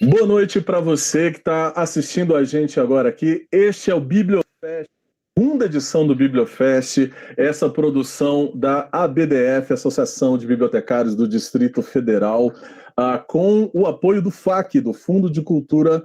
Boa noite para você que está assistindo a gente agora aqui. Este é o Bibliofest, segunda edição do Bibliofest, essa produção da ABDF, Associação de Bibliotecários do Distrito Federal, com o apoio do FAC, do Fundo de Cultura,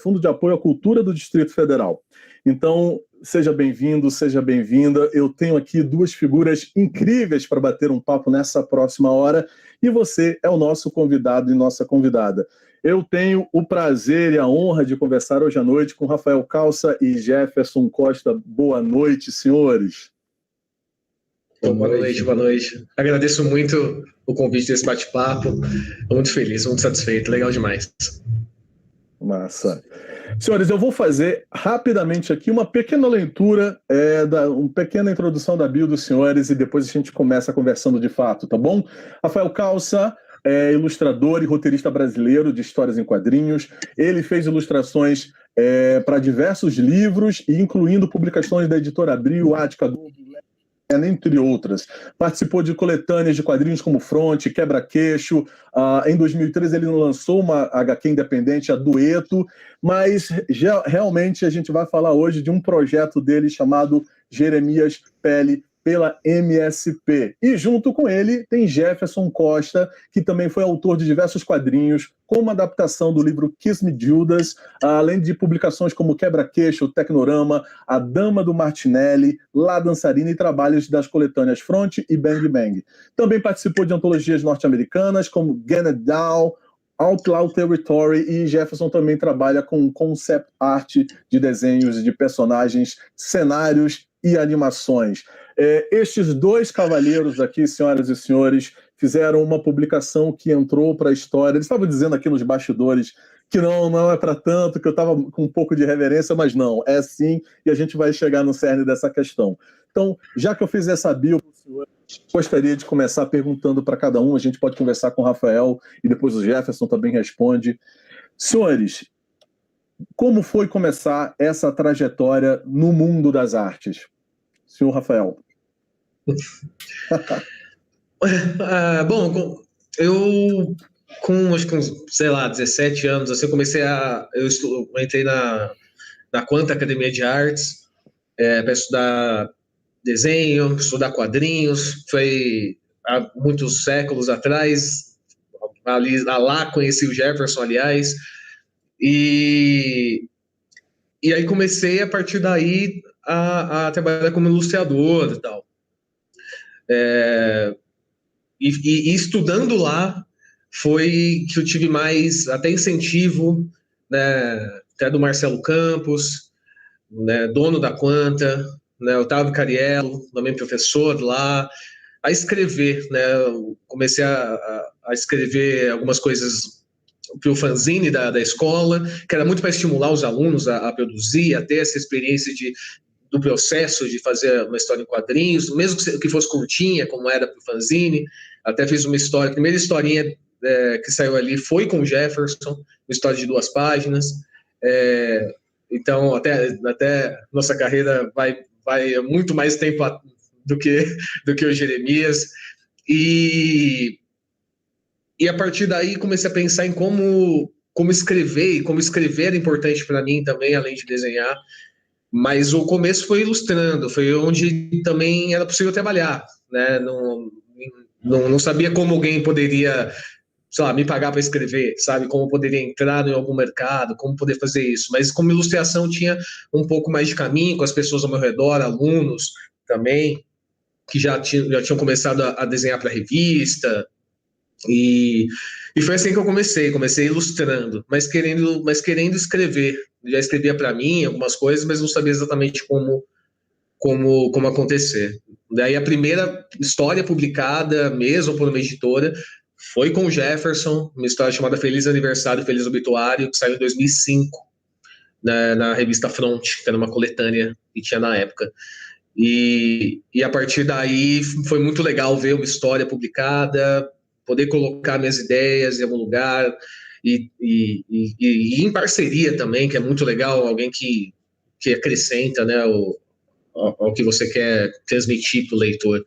Fundo de Apoio à Cultura do Distrito Federal. Então, seja bem-vindo, seja bem-vinda. Eu tenho aqui duas figuras incríveis para bater um papo nessa próxima hora, e você é o nosso convidado e nossa convidada. Eu tenho o prazer e a honra de conversar hoje à noite com Rafael Kallsa e Jefferson Costa. Boa noite, senhores. Boa noite, boa noite. Agradeço muito o convite desse bate-papo. Estou muito feliz, muito satisfeito. Legal demais. Massa. Senhores, eu vou fazer rapidamente aqui uma pequena leitura, uma pequena introdução da bio dos senhores e depois a gente começa conversando de fato, tá bom? Rafael Kallsa é ilustrador e roteirista brasileiro de histórias em quadrinhos. Ele fez ilustrações para diversos livros, incluindo publicações da editora Abril, Ática, entre outras. Participou de coletâneas de quadrinhos como Fronte, Quebra-Queixo. Em 2013 ele lançou uma HQ independente, a Dueto, mas realmente a gente vai falar hoje de um projeto dele chamado Jeremias Pele, pela MSP. E junto com ele tem Jefferson Costa, que também foi autor de diversos quadrinhos, como adaptação do livro Kiss Me Judas, além de publicações como Quebra-Queixo, Tecnorama, A Dama do Martinelli, La Dançarina e trabalhos das coletâneas Fronte e Bang Bang. Também participou de antologias norte-americanas como Get It Down, Outlaw Territory, e Jefferson também trabalha com concept art de desenhos de personagens, cenários e animações. Estes dois cavalheiros aqui, senhoras e senhores, fizeram uma publicação que entrou para a história. Eles estavam dizendo aqui nos bastidores que não é para tanto, que eu estava com um pouco de reverência, mas não, é sim, e a gente vai chegar no cerne dessa questão. Então, já que eu fiz essa bio, gostaria de começar perguntando para cada um, a gente pode conversar com o Rafael e depois o Jefferson também responde. Senhores, como foi começar essa trajetória no mundo das artes? Senhor Rafael. Bom, eu acho que uns, 17 anos, assim, eu entrei na Quanta Academia de Artes para estudar desenho, estudar quadrinhos. Foi há muitos séculos atrás. Lá conheci o Jefferson, aliás, e aí comecei a partir daí a trabalhar como ilustrador e tal. E estudando lá foi que eu tive mais até incentivo, né, até do Marcelo Campos, né, dono da Quanta, né, Otávio Cariello, também professor lá, a escrever, né, eu comecei a escrever algumas coisas para o fanzine da escola, que era muito para estimular os alunos a produzir, a ter essa experiência do processo de fazer uma história em quadrinhos, mesmo que fosse curtinha, como era para o fanzine. Até fiz uma história, a primeira historinha que saiu ali foi com o Jefferson, uma história de 2 páginas. Então, até nossa carreira vai muito mais tempo do que o Jeremias. E a partir daí comecei a pensar em como escrever, e como escrever era importante para mim também, além de desenhar. Mas o começo foi ilustrando, foi onde também era possível trabalhar, né? Não sabia como alguém poderia, sei lá, me pagar para escrever, sabe? Como poderia entrar em algum mercado, como poder fazer isso. Mas como ilustração tinha um pouco mais de caminho com as pessoas ao meu redor, alunos também, que já tinham começado a desenhar para revista. E foi assim que eu comecei ilustrando, mas querendo escrever. Já escrevia para mim algumas coisas, mas não sabia exatamente como acontecer. Daí a primeira história publicada, mesmo por uma editora, foi com o Jefferson, uma história chamada Feliz Aniversário, Feliz Obituário, que saiu em 2005, na revista Fronte, que era uma coletânea que tinha na época. E a partir daí foi muito legal ver uma história publicada, poder colocar minhas ideias em algum lugar, e em parceria também, que é muito legal, alguém que acrescenta, né, ao que você quer transmitir para o leitor.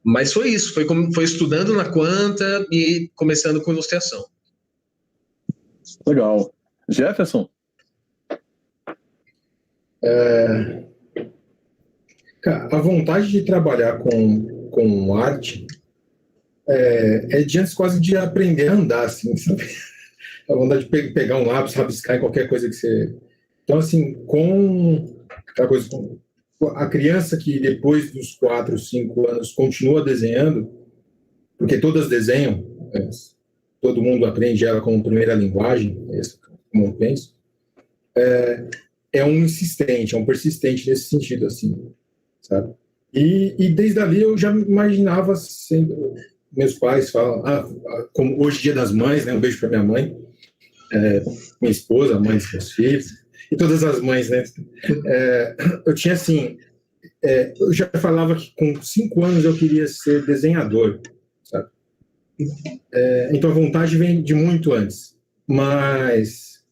Mas foi isso, foi estudando na Quanta e começando com ilustração. Legal. Jefferson? Cara, a vontade de trabalhar com arte é de antes quase de aprender a andar, assim, sabe? A vontade de pegar um lápis, rabiscar em qualquer coisa que você... Então, assim, com aquela coisa, com a criança que depois dos 4, 5 anos continua desenhando, porque todas desenham, todo mundo aprende ela como primeira linguagem, como eu penso, é um insistente, é um persistente nesse sentido, assim, sabe? E desde ali eu já imaginava, sendo, meus pais falam, como hoje Dia das Mães, né, um beijo para minha mãe, minha esposa, mãe dos meus filhos, e todas as mães, né? Eu tinha assim, eu já falava que com 5 anos eu queria ser desenhador, sabe? Então a vontade vem de muito antes, mas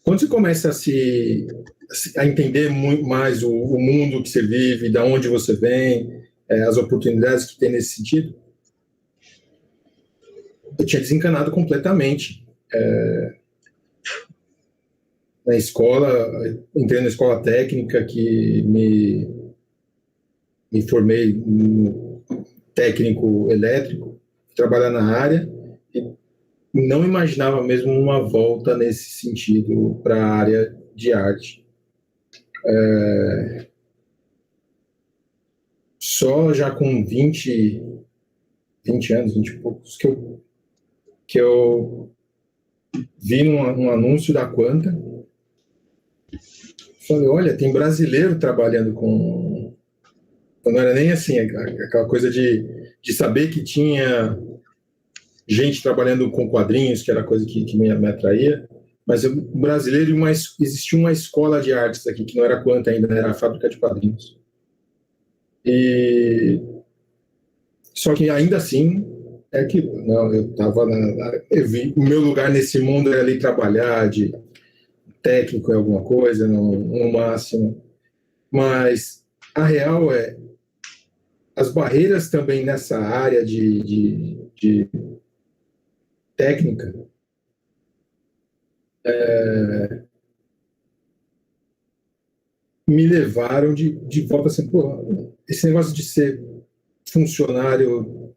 quando você começa a entender muito mais o mundo que você vive, da onde você vem, as oportunidades que tem nesse sentido, eu tinha desencanado completamente. Na escola, entrei na escola técnica que me formei no técnico elétrico, trabalhar na área, e não imaginava mesmo uma volta nesse sentido para a área de arte. Só já com 20 anos, 20 e poucos, que eu vi um anúncio da Quanta. Falei, olha, tem brasileiro trabalhando com... Não era nem assim, aquela coisa de saber que tinha gente trabalhando com quadrinhos, que era coisa que me atraía, mas o brasileiro, existia uma escola de artes aqui, que não era Quanta ainda, era a Fábrica de Quadrinhos. Só que ainda assim, não, eu vi, o meu lugar nesse mundo era ali trabalhar de técnico em alguma coisa, no máximo. Mas a real as barreiras também nessa área de técnica me levaram de volta assim, pô, esse negócio de ser funcionário,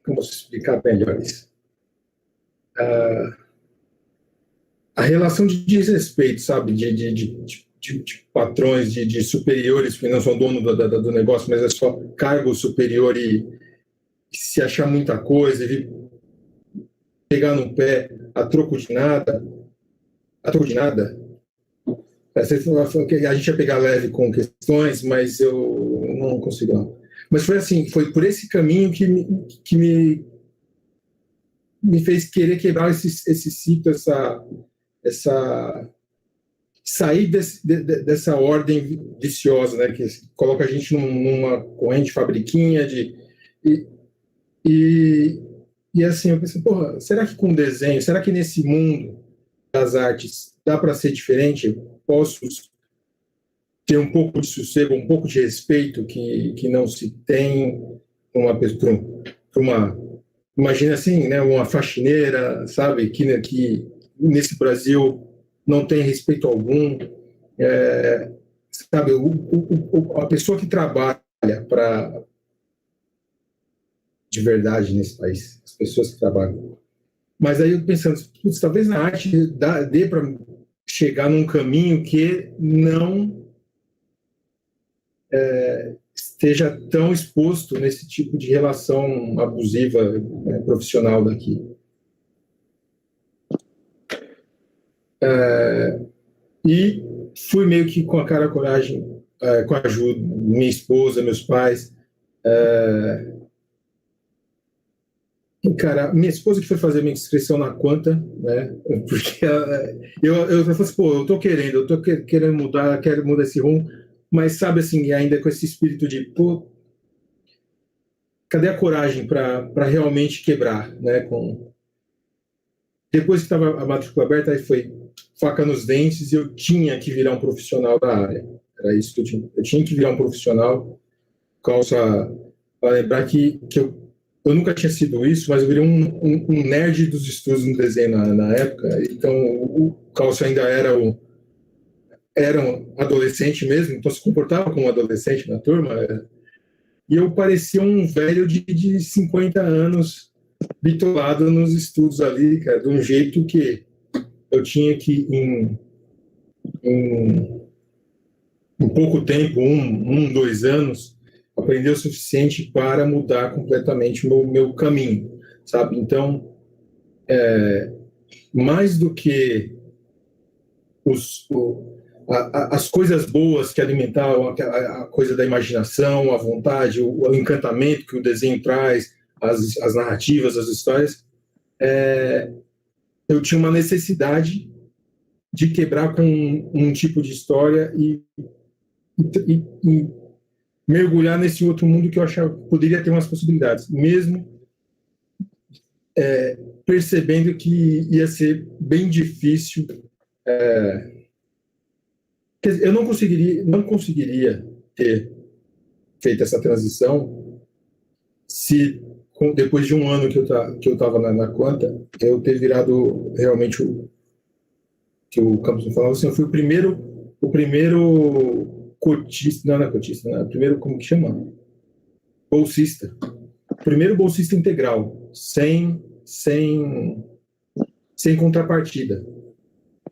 como posso explicar melhor isso? A relação de desrespeito, sabe, de patrões, de superiores, que não são dono do negócio, mas é só cargo superior e se achar muita coisa, e pegar no pé a troco de nada. A gente ia pegar leve com questões, mas eu não consigo não. Mas foi assim, foi por esse caminho que me fez querer quebrar esse ciclo, sair dessa ordem viciosa, né, que coloca a gente numa corrente fabriquinha e assim, eu pensei, porra, será que com desenho, será que nesse mundo das artes dá para ser diferente? Eu posso ter um pouco de sossego, um pouco de respeito que não se tem para uma, imagina assim, né, uma faxineira, sabe, que nesse Brasil não tem respeito algum, sabe, a pessoa que trabalha de verdade nesse país, as pessoas que trabalham. Mas aí eu pensando, talvez na arte dê para chegar num caminho que não esteja tão exposto nesse tipo de relação abusiva, profissional daqui. E fui meio que com a cara a coragem, com a ajuda de minha esposa, meus pais. Cara, minha esposa que foi fazer minha inscrição na Quanta, né? Porque eu falei assim, pô, eu tô querendo mudar, quero mudar esse rumo, mas sabe assim, ainda com esse espírito de, pô, cadê a coragem para realmente quebrar, né? Depois que estava a matrícula aberta, aí foi faca nos dentes e eu tinha que virar um profissional da área. Era isso que eu tinha que virar um profissional, para lembrar que eu eu nunca tinha sido isso, mas eu virei um nerd dos estudos no desenho na época. Então, o Cálcio ainda era um adolescente mesmo, então se comportava como um adolescente na turma. E eu parecia um velho de 50 anos, bitolado nos estudos ali, cara, de um jeito que eu tinha que, em pouco tempo, 2 anos, aprender o suficiente para mudar completamente o meu caminho, sabe? Então, mais do que as coisas boas que alimentavam a coisa da imaginação, a vontade, o encantamento que o desenho traz, as narrativas, as histórias, eu tinha uma necessidade de quebrar com um tipo de história e mergulhar nesse outro mundo que eu achava que poderia ter umas possibilidades, mesmo percebendo que ia ser bem difícil. Eu não conseguiria ter feito essa transição se, depois de um ano que eu estava na Quanta, eu ter virado realmente o que o Campos falava assim, eu fui o primeiro cotista, não é cotista, né? O primeiro, como que chama? Bolsista. O primeiro bolsista integral, sem contrapartida.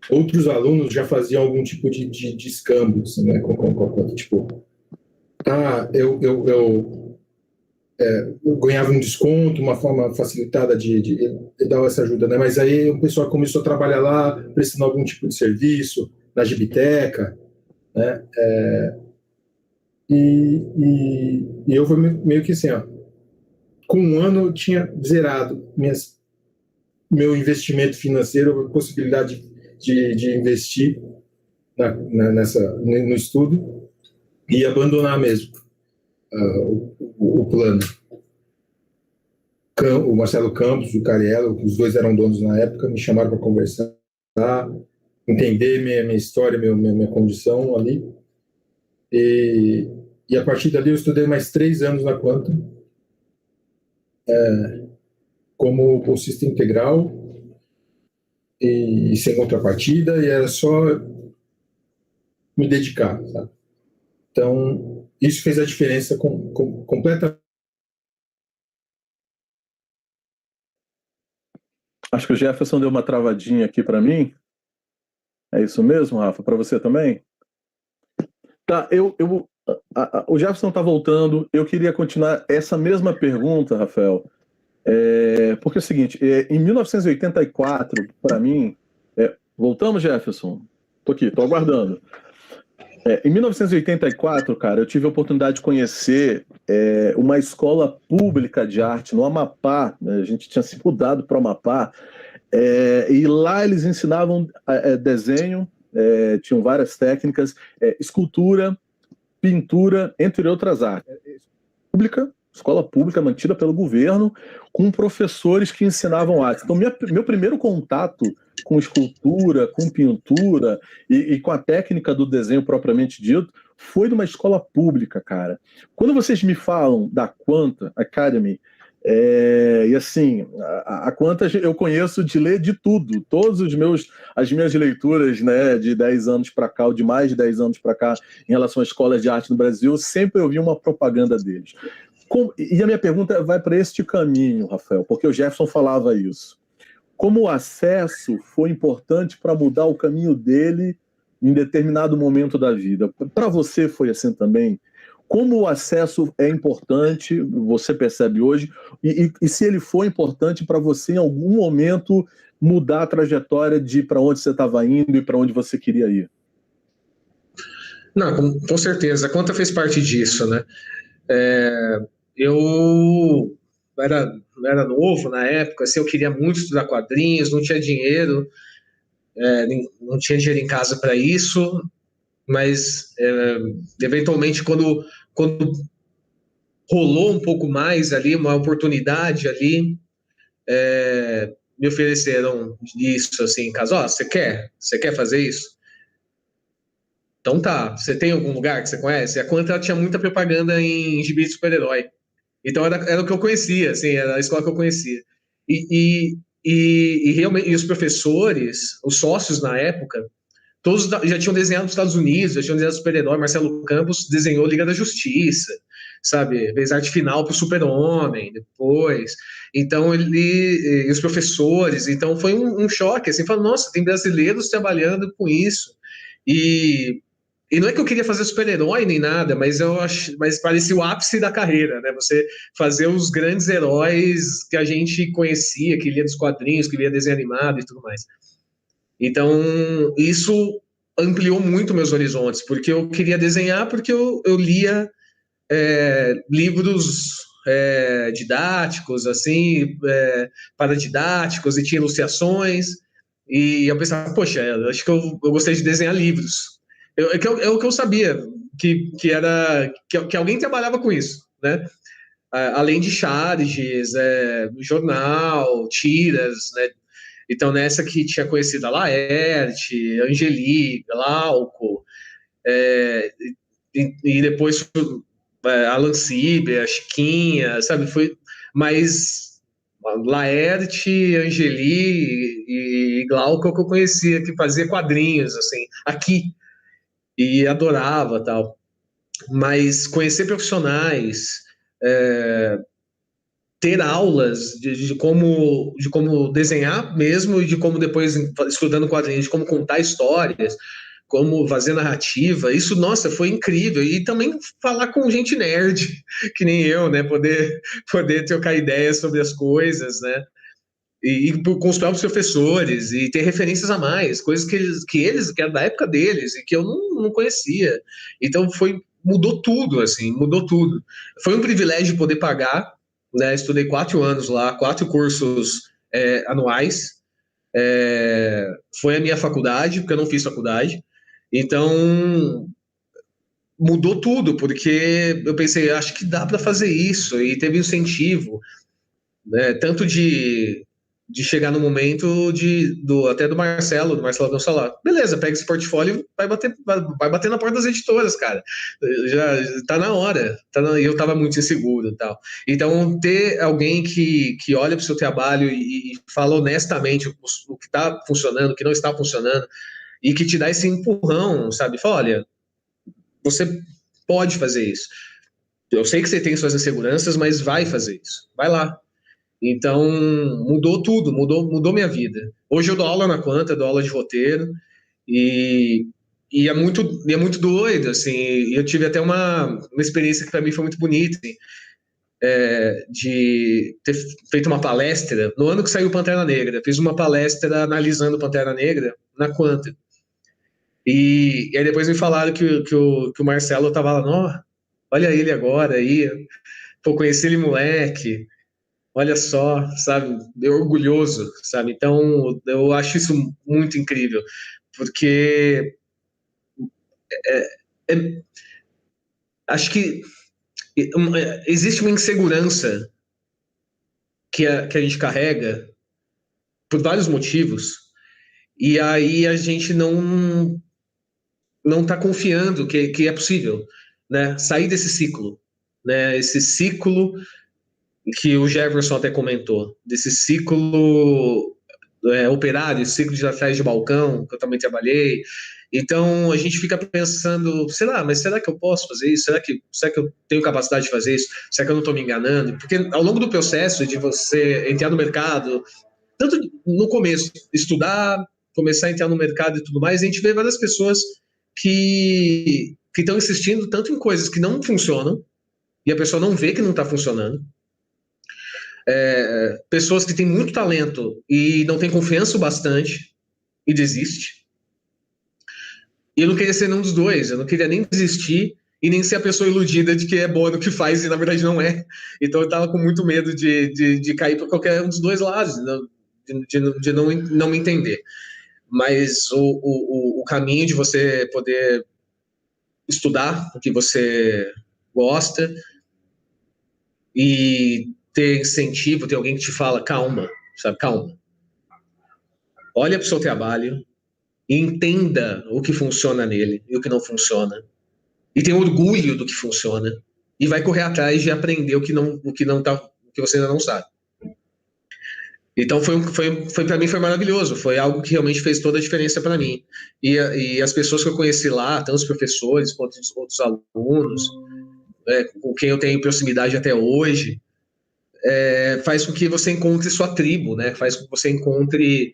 Outros alunos já faziam algum tipo de escambo, assim, né? Tipo, eu ganhava um desconto, uma forma facilitada de dar essa ajuda, né? Mas aí o pessoal começou a trabalhar lá, prestando algum tipo de serviço, na gibiteca, né? E eu fui meio que assim, ó, com um ano eu tinha zerado meu investimento financeiro, a possibilidade de investir no estudo e abandonar mesmo o plano. O Marcelo Campos, o Cariello, os dois eram donos na época, me chamaram para conversar, entender minha história, minha condição ali. E a partir dali eu estudei mais 3 anos na Quanta, como bolsista integral e sem contrapartida, e era só me dedicar, sabe? Então, isso fez a diferença completamente. Acho que o Jefferson deu uma travadinha aqui para mim. É isso mesmo, Rafa? Para você também? Tá, o Jefferson está voltando. Eu queria continuar essa mesma pergunta, Rafael. Porque é o seguinte, em 1984, para mim... voltamos, Jefferson? Tô aqui, tô aguardando. Em 1984, cara, eu tive a oportunidade de conhecer uma escola pública de arte no Amapá, né? A gente tinha se mudado para o Amapá, e lá eles ensinavam desenho, tinham várias técnicas, escultura, pintura, entre outras artes. Escola pública mantida pelo governo, com professores que ensinavam arte. Então, meu primeiro contato com escultura, com pintura e com a técnica do desenho propriamente dito foi numa escola pública, cara. Quando vocês me falam da Quanta Academy, e assim, a Quanta eu conheço de ler de tudo, as minhas leituras, né, de 10 anos para cá, ou de mais de 10 anos para cá, em relação às escolas de arte no Brasil, sempre eu vi uma propaganda deles. E a minha pergunta vai para este caminho, Rafael, porque o Jefferson falava isso. Como o acesso foi importante para mudar o caminho dele em determinado momento da vida? Para você foi assim também? Como o acesso é importante, você percebe hoje, e se ele foi importante para você em algum momento mudar a trajetória de para onde você estava indo e para onde você queria ir? Não, com certeza. A Quanta fez parte disso, né? Eu era novo na época, assim, eu queria muito estudar quadrinhos, não tinha dinheiro, não tinha dinheiro em casa para isso, mas eventualmente quando rolou um pouco mais ali, uma oportunidade ali, me ofereceram isso assim em casa. Você quer fazer isso? Então tá, você tem algum lugar que você conhece? A Quanta tinha muita propaganda em gibi de super-herói. Então era o que eu conhecia, assim, era a escola que eu conhecia. E realmente, os professores, os sócios na época, todos já tinham desenhado nos Estados Unidos, já tinham desenhado super-herói. Marcelo Campos desenhou Liga da Justiça, sabe? Fez arte final para o Super-Homem depois. Então, e os professores, então foi um choque, assim, falando, nossa, tem brasileiros trabalhando com isso. E não é que eu queria fazer super-herói nem nada, mas parecia o ápice da carreira, né? Você fazer os grandes heróis que a gente conhecia, que lia dos quadrinhos, que lia desenho animado e tudo mais. Então, isso ampliou muito meus horizontes, porque eu queria desenhar, porque eu lia livros didáticos, assim, paradidáticos, e tinha ilustrações, e eu pensava, poxa, eu acho que eu gostei de desenhar livros. É o que eu sabia, que alguém trabalhava com isso, né? Além de charges, jornal, tiras, né? Então, nessa que tinha conhecido a Laerte, Angeli, Glauco, e depois Alan Sieber, a Chiquinha, sabe? Foi mais Laerte, Angeli e Glauco que eu conhecia, que fazia quadrinhos, assim, aqui, e adorava, tal. Mas conhecer profissionais, ter aulas de como desenhar mesmo e de como depois, estudando quadrinhos, de como contar histórias, como fazer narrativa, isso, nossa, foi incrível. E também falar com gente nerd, que nem eu, né? Poder trocar ideias sobre as coisas, né? E com os próprios professores, e ter referências a mais, coisas que era da época deles, e que eu não conhecia. Então, mudou tudo, assim, mudou tudo. Foi um privilégio poder pagar, né? Estudei 4 anos lá, 4 cursos anuais. Foi a minha faculdade, porque eu não fiz faculdade. Então, mudou tudo, porque eu pensei, acho que dá para fazer isso, e teve incentivo, né? Tanto de chegar no momento até do Marcelo Gonçalves. Beleza, pega esse portfólio e vai bater na porta das editoras, cara. Já tá na hora. E eu tava muito inseguro e tal. Então, ter alguém que olha pro seu trabalho e fala honestamente o que tá funcionando, o que não está funcionando, e que te dá esse empurrão, sabe? Fala, olha, você pode fazer isso. Eu sei que você tem suas inseguranças, mas vai fazer isso. Vai lá. Então, mudou tudo, mudou minha vida. Hoje eu dou aula na Quanta, dou aula de roteiro, e é muito doido, assim. Eu tive até uma experiência que para mim foi muito bonita, assim, de ter feito uma palestra no ano que saiu Pantera Negra. Fiz uma palestra analisando Pantera Negra na Quanta. E aí depois me falaram que o Marcelo estava lá, olha ele agora aí, pô, conheci ele moleque. Olha só, sabe, orgulhoso, sabe? Então, eu acho isso muito incrível, porque acho que existe uma insegurança que a gente carrega por vários motivos, e aí a gente não está confiando que é possível, né? Sair desse ciclo, né? Esse ciclo que o Jefferson até comentou, desse ciclo operário, ciclo de atrás de balcão, que eu também trabalhei. Então, a gente fica pensando, mas será que eu posso fazer isso? Será que eu tenho capacidade de fazer isso? Será que eu não estou me enganando? Porque ao longo do processo de você entrar no mercado, tanto no começo, estudar, começar a entrar no mercado e tudo mais, a gente vê várias pessoas que estão insistindo tanto em coisas que não funcionam, e a pessoa não vê que não está funcionando, pessoas que têm muito talento e não têm confiança o bastante e desiste. E eu não queria ser nenhum dos dois, eu não queria nem desistir e nem ser a pessoa iludida de que é boa no que faz e na verdade não é. Então eu estava com muito medo de cair para qualquer um dos dois lados, de não me entender. Mas o caminho de você poder estudar o que você gosta e ter incentivo, ter alguém que te fala, calma, sabe, calma. Olha para o seu trabalho e entenda o que funciona nele e o que não funciona. E tenha orgulho do que funciona e vai correr atrás de aprender o que você ainda não sabe. Então para mim foi maravilhoso, foi algo que realmente fez toda a diferença para mim. E as pessoas que eu conheci lá, tanto os professores quanto os outros alunos, com quem eu tenho proximidade até hoje, faz com que você encontre sua tribo, né? Faz com que você encontre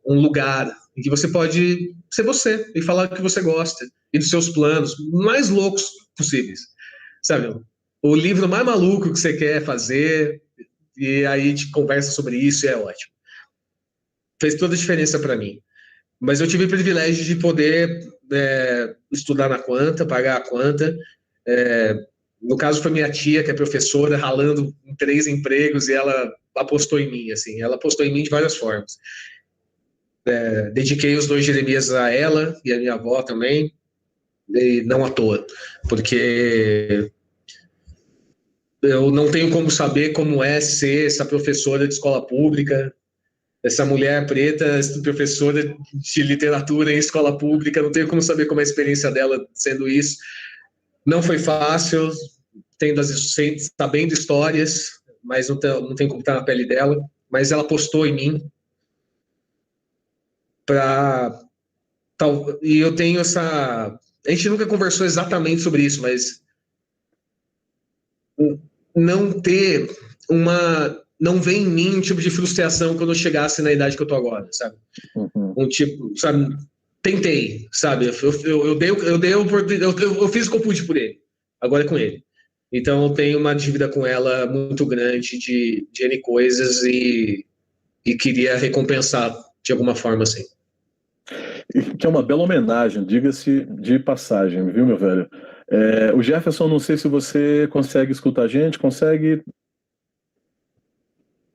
um lugar em que você pode ser você e falar do que você gosta e dos seus planos mais loucos possíveis, sabe? O livro mais maluco que você quer fazer, e aí a gente conversa sobre isso e é ótimo. Fez toda a diferença para mim. Mas eu tive o privilégio de poder estudar na Quanta, pagar a Quanta. No caso foi minha tia, que é professora, ralando em 3 empregos, e ela apostou em mim, assim. Ela apostou em mim de várias formas. Dediquei os 2 Jeremias a ela e a minha avó também, e não à toa, porque eu não tenho como saber como é ser essa professora de escola pública, essa mulher preta, professora de literatura em escola pública, não tenho como saber como é a experiência dela sendo isso. Não foi fácil, sabendo histórias, mas não tem como estar na pele dela, mas ela apostou em mim e eu tenho essa... A gente nunca conversou exatamente sobre isso, mas não vem em mim um tipo de frustração quando eu chegasse na idade que eu tô agora, sabe? Um tipo, sabe? Tentei, sabe? Eu fiz o que eu pude por ele. Agora é com ele. Então eu tenho uma dívida com ela muito grande de N coisas e queria recompensar de alguma forma, assim. Que é uma bela homenagem, diga-se de passagem, viu, meu velho? O Jefferson, não sei se você consegue escutar a gente, consegue?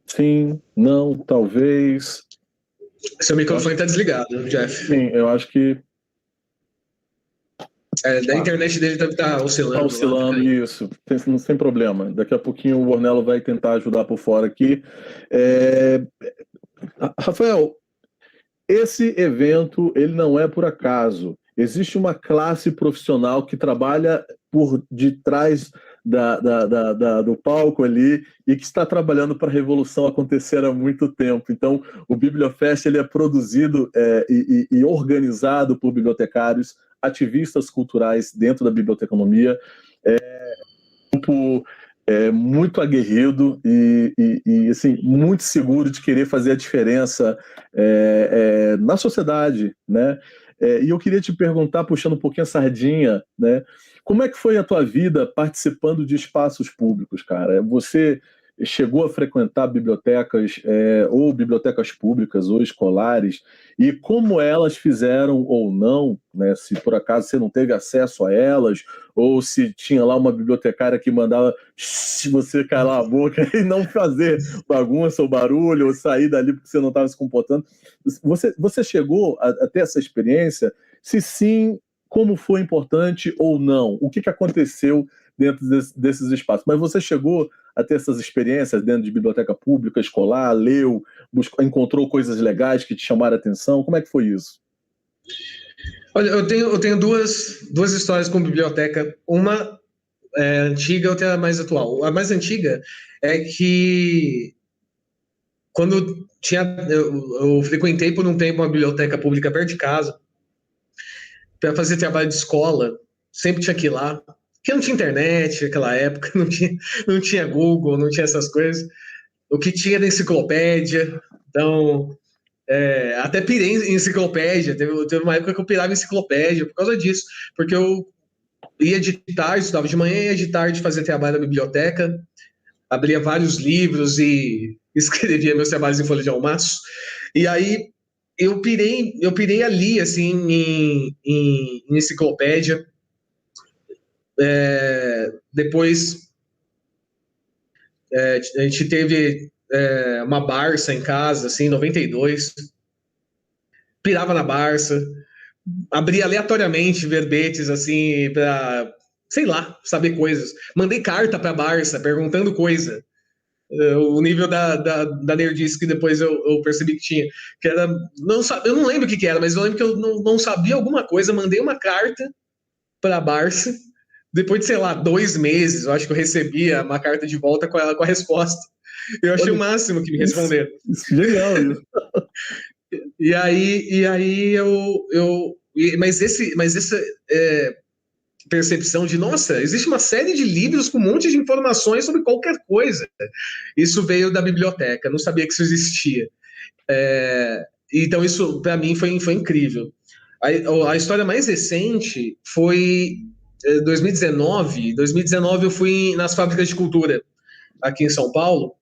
Sim, não, talvez. Seu microfone está desligado, Jeff. Sim, eu acho que... Da internet dele deve estar oscilando. Está oscilando, isso. Sem problema. Daqui a pouquinho o Ornello vai tentar ajudar por fora aqui. Rafael, esse evento ele não é por acaso. Existe uma classe profissional que trabalha por detrás do palco ali e que está trabalhando para a revolução acontecer há muito tempo. Então, o Bibliofest ele é produzido e organizado por bibliotecários, ativistas culturais dentro da biblioteconomia. Um grupo muito aguerrido e assim, muito seguro de querer fazer a diferença na sociedade, né? E eu queria te perguntar, puxando um pouquinho a sardinha, né? Como é que foi a tua vida participando de espaços públicos, cara? Você chegou a frequentar bibliotecas ou bibliotecas públicas ou escolares, e como elas fizeram ou não, né? Se por acaso você não teve acesso a elas, ou se tinha lá uma bibliotecária que mandava você calar a boca e não fazer bagunça ou barulho, ou sair dali porque você não estava se comportando. Você chegou a ter essa experiência? Se sim, como foi importante ou não? O que aconteceu dentro desses espaços? Mas você chegou a ter essas experiências dentro de biblioteca pública, escolar, leu, encontrou coisas legais que te chamaram a atenção? Como é que foi isso? Olha, eu tenho duas histórias com biblioteca. Uma antiga, outra mais atual. A mais antiga é que quando eu frequentei por um tempo uma biblioteca pública perto de casa para fazer trabalho de escola, sempre tinha que ir lá, porque não tinha internet naquela época, não tinha Google, não tinha essas coisas. O que tinha era enciclopédia, então até pirei em enciclopédia, teve uma época que eu pirava em enciclopédia por causa disso, porque eu ia de tarde, estudava de manhã, ia de tarde fazer trabalho na biblioteca, abria vários livros e escrevia meus trabalhos em folha de almaço, e aí eu pirei ali, assim, em enciclopédia. Depois a gente teve uma Barça em casa, assim, em 92. Pirava na Barça, abria aleatoriamente verbetes, assim, para, sei lá, saber coisas. Mandei carta para a Barça, perguntando coisa. O nível da nerdice que depois eu percebi que tinha. Que era, eu não lembro o que era, mas eu lembro que eu não sabia alguma coisa. Mandei uma carta para a Barça depois de, sei lá, 2 meses, eu acho que eu recebi uma carta de volta com a resposta. Eu achei o máximo que me responderam. Genial isso. E aí mas essa percepção de, nossa, existe uma série de livros com um monte de informações sobre qualquer coisa. Isso veio da biblioteca, não sabia que isso existia. Então isso, para mim, foi incrível. A história mais recente foi 2019. 2019 eu fui nas fábricas de cultura aqui em São Paulo.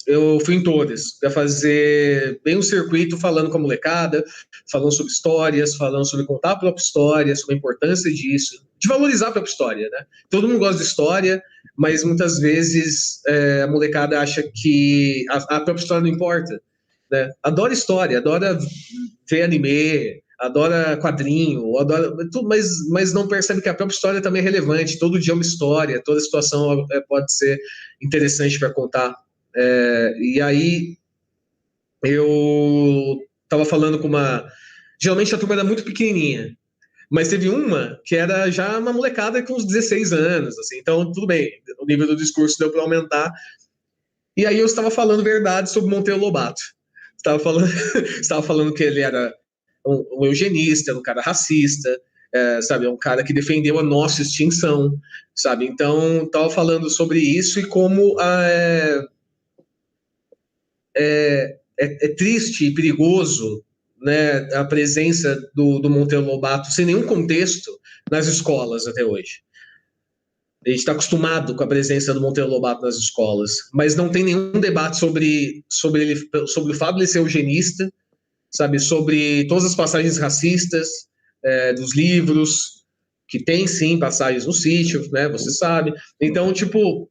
Eu fui em todas, para fazer bem um circuito falando com a molecada, falando sobre histórias, falando sobre contar a própria história, sobre a importância disso, de valorizar a própria história, né? Todo mundo gosta de história, mas muitas vezes a molecada acha que a própria história não importa, né? Adora história, adora ver anime, adora quadrinho, adora tudo, mas não percebe que a própria história também é relevante. Todo dia é uma história, toda situação pode ser interessante para contar. E aí eu tava falando com geralmente a turma era muito pequenininha, mas teve uma que era já uma molecada com uns 16 anos, assim, então tudo bem, o nível do discurso deu para aumentar. E aí eu estava falando verdade sobre Monteiro Lobato. Estava falando que ele era um eugenista, um cara racista, sabe, um cara que defendeu a nossa extinção, sabe? Então estava falando sobre isso e como é triste e perigoso, né, a presença do Monteiro Lobato sem nenhum contexto nas escolas até hoje. A gente está acostumado com a presença do Monteiro Lobato nas escolas, mas não tem nenhum debate sobre o fato de ele ser eugenista, sabe, sobre todas as passagens racistas dos livros, que tem sim passagens no Sítio, né, você sabe. Então, tipo,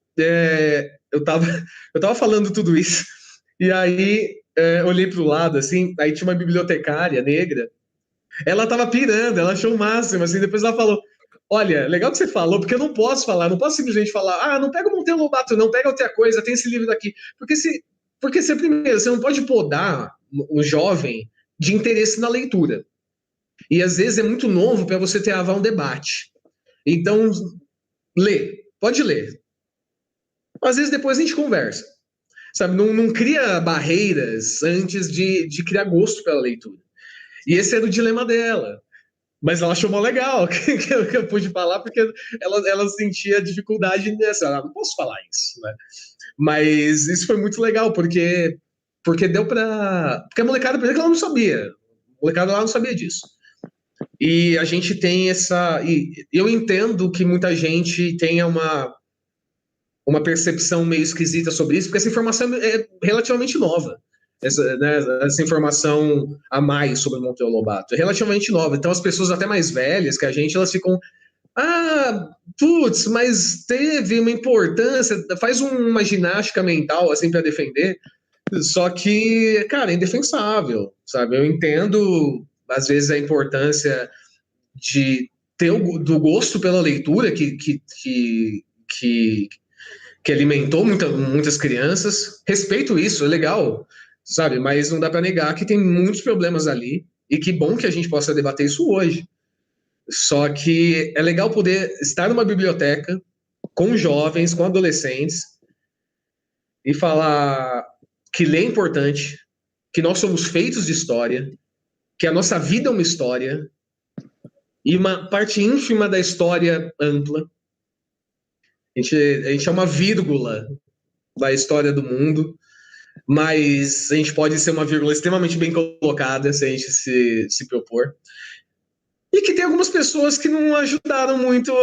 eu tava falando tudo isso. E aí, olhei pro lado, assim, aí tinha uma bibliotecária negra, ela tava pirando, ela achou o máximo, assim, depois ela falou, olha, legal que você falou, porque eu não posso falar, não posso simplesmente falar, não pega o Monteiro Lobato não, pega outra coisa, tem esse livro daqui, porque primeiro, você não pode podar um jovem de interesse na leitura, e às vezes é muito novo para você travar um debate, então, pode ler, às vezes depois a gente conversa. Sabe, não cria barreiras antes de criar gosto pela leitura. E esse era o dilema dela. Mas ela achou mó legal que eu pude falar, porque ela sentia dificuldade nessa. Não posso falar isso, né? Mas isso foi muito legal, porque deu pra... Porque a molecada, por exemplo, ela não sabia. A molecada lá não sabia disso. E a gente tem essa... E eu entendo que muita gente tenha uma percepção meio esquisita sobre isso, porque essa informação é relativamente nova. Essa informação a mais sobre o Monteiro Lobato é relativamente nova. Então, as pessoas até mais velhas que a gente, elas ficam... putz, mas teve uma importância... Faz uma ginástica mental, assim, para defender. Só que, cara, é indefensável, sabe? Eu entendo, às vezes, a importância de ter do gosto pela leitura que alimentou muitas crianças. Respeito isso, é legal, sabe? Mas não dá para negar que tem muitos problemas ali e que bom que a gente possa debater isso hoje. Só que é legal poder estar numa biblioteca com jovens, com adolescentes e falar que ler é importante, que nós somos feitos de história, que a nossa vida é uma história e uma parte ínfima da história ampla. A gente é uma vírgula da história do mundo, mas a gente pode ser uma vírgula extremamente bem colocada se a gente se propor. E que tem algumas pessoas que não ajudaram muito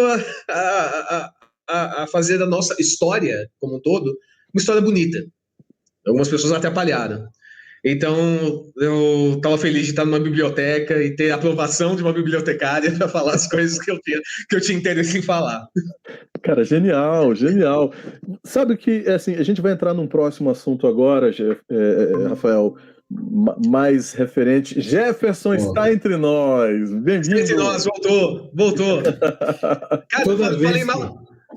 a fazer da nossa história, como um todo, uma história bonita. Algumas pessoas atrapalharam. Então, eu estava feliz de estar numa biblioteca e ter a aprovação de uma bibliotecária para falar as coisas que eu tinha interesse em falar. Cara, genial, genial. Sabe que, assim, a gente vai entrar num próximo assunto agora, Rafael, mais referente. Jefferson está entre nós. Bem-vindo. Entre nós, voltou. Cara,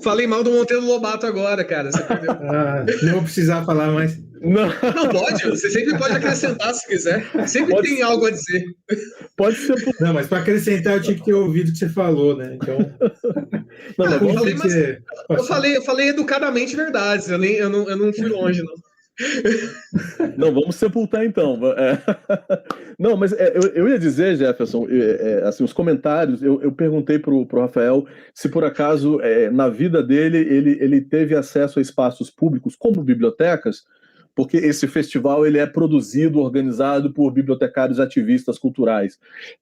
falei mal do Monteiro Lobato agora, cara. Você não vou precisar falar mais. Não pode, você sempre pode acrescentar se quiser. Sempre tem algo a dizer. Pode ser. Não, mas para acrescentar eu tinha que ter ouvido o que você falou, né? Então. Não, mas Eu vamos falei, mas dizer- eu falei educadamente verdades, eu não fui longe, não. Não, vamos sepultar então. É. Não, mas eu ia dizer, Jefferson, assim, os comentários, eu perguntei pro Rafael se por acaso na vida dele ele teve acesso a espaços públicos como bibliotecas, porque esse festival ele é produzido, organizado por bibliotecários ativistas culturais.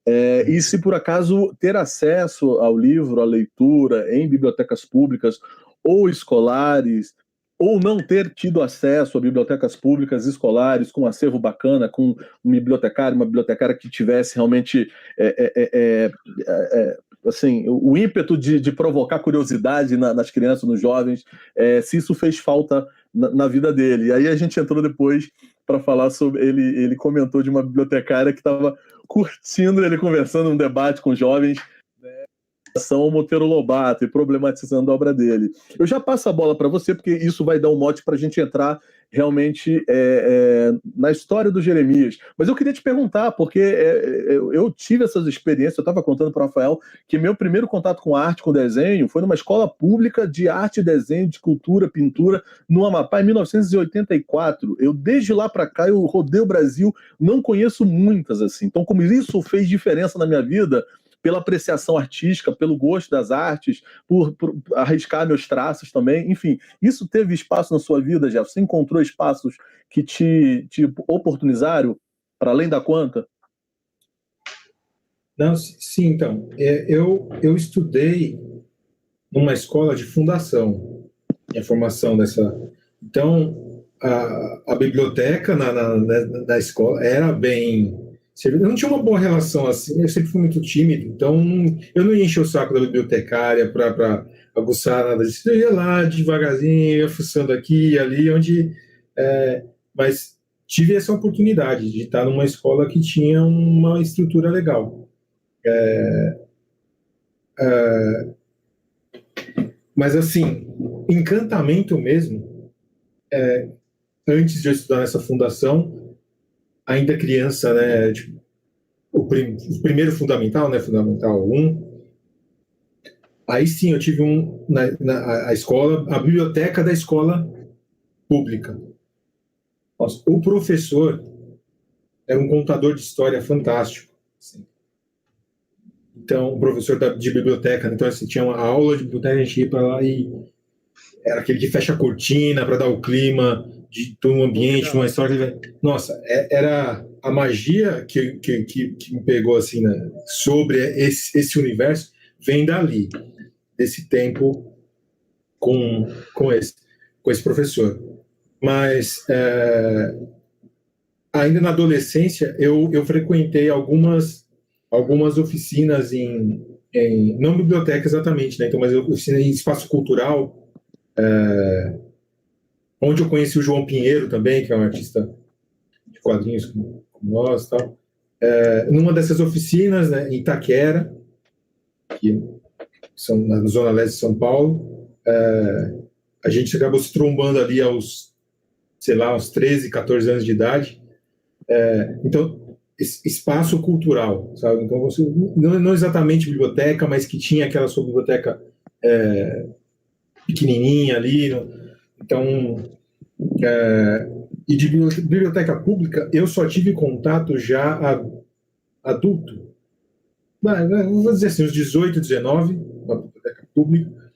E se por acaso ter acesso ao livro, à leitura em bibliotecas públicas ou escolares, ou não ter tido acesso a bibliotecas públicas escolares com um acervo bacana, com um bibliotecário, uma bibliotecária que tivesse realmente assim, o ímpeto de provocar curiosidade nas crianças, nos jovens, se isso fez falta na vida dele. E aí a gente entrou depois para falar sobre... Ele comentou de uma bibliotecária que estava curtindo ele conversando um debate com jovens ao Monteiro Lobato e problematizando a obra dele. Eu já passo a bola para você, porque isso vai dar um mote para a gente entrar realmente na história do Jeremias. Mas eu queria te perguntar, porque eu tive essas experiências, eu estava contando para o Rafael que meu primeiro contato com arte, com desenho, foi numa escola pública de arte, desenho, de escultura, pintura, no Amapá, em 1984. Eu, desde lá para cá, eu rodei o Brasil, não conheço muitas assim. Então, como isso fez diferença na minha vida, pela apreciação artística, pelo gosto das artes, por arriscar meus traços também. Enfim, isso teve espaço na sua vida, Jefferson? Você encontrou espaços que te oportunizaram para além da conta? Não, sim, então. Eu estudei numa escola de fundação, a formação dessa. Então, a biblioteca na escola era bem. Eu não tinha uma boa relação assim, eu sempre fui muito tímido, então eu não ia encher o saco da bibliotecária para aguçar nada disso. Eu ia lá devagarzinho, ia fuçando aqui e ali, mas tive essa oportunidade de estar numa escola que tinha uma estrutura legal. Mas assim, encantamento mesmo, antes de eu estudar nessa fundação, ainda criança, né, tipo, o primeiro fundamental, né, fundamental 1, aí sim eu tive a escola, a biblioteca da escola pública. Nossa, o professor era um contador de história fantástico. Assim. Então, o professor de biblioteca, então assim, tinha uma aula de biblioteca, a gente ia para lá e era aquele que fecha a cortina para dar o clima de todo um ambiente, uma história. Nossa, era a magia que me pegou assim, né, sobre esse universo vem dali, desse tempo com esse professor. Mas ainda na adolescência eu frequentei algumas oficinas não biblioteca exatamente, né? Então, mas oficina em espaço cultural, onde eu conheci o João Pinheiro também, que é um artista de quadrinhos como nós, tal. Numa dessas oficinas, né, em Itaquera, que são na zona leste de São Paulo, a gente acabou se trombando ali aos 13, 14 anos de idade. Então, espaço cultural, sabe? Então, você, não exatamente biblioteca, mas que tinha aquela sua biblioteca pequenininha ali. Então, e de biblioteca pública, eu só tive contato já adulto. Vou dizer assim, uns 18, 19, uma biblioteca pública,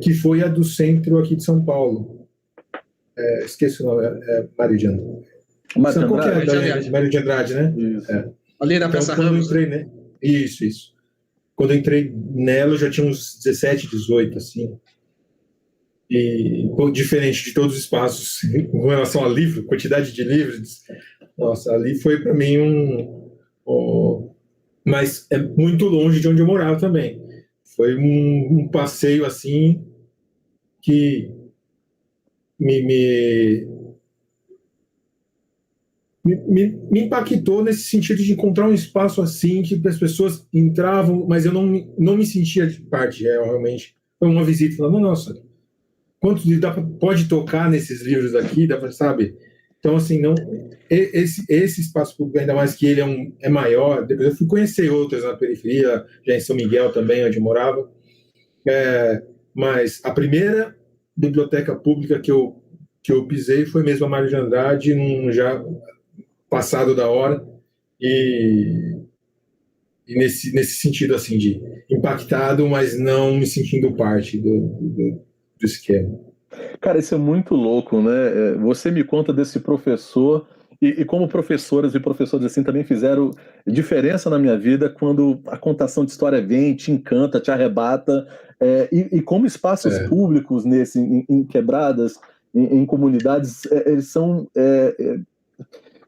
que foi a do centro aqui de São Paulo. Esqueci o nome, Mário de Andrade. Mário de Andrade, né? Ali na Praça Ramos. Né? Isso. Quando eu entrei nela, eu já tinha uns 17, 18, assim. E diferente de todos os espaços com relação a livro, quantidade de livros, nossa, ali foi para mim mas é muito longe de onde eu morava também. Foi um passeio assim que me impactou nesse sentido de encontrar um espaço assim que as pessoas entravam, mas eu não me sentia de parte, realmente. Foi uma visita falando, nossa, quantos livros pode tocar nesses livros aqui, sabe? Então, assim, não, esse espaço público, ainda mais que ele é maior, depois eu fui conhecer outros na periferia, já em São Miguel também, onde eu morava, Mas a primeira biblioteca pública que eu pisei foi mesmo a Mário de Andrade, já passado da hora, e nesse sentido assim de impactado, mas não me sentindo parte do esquema. Cara, isso é muito louco, né? Você me conta desse professor, e como professoras e professores assim também fizeram diferença na minha vida quando a contação de história vem, te encanta, te arrebata, e como espaços públicos em quebradas, em comunidades, eles são...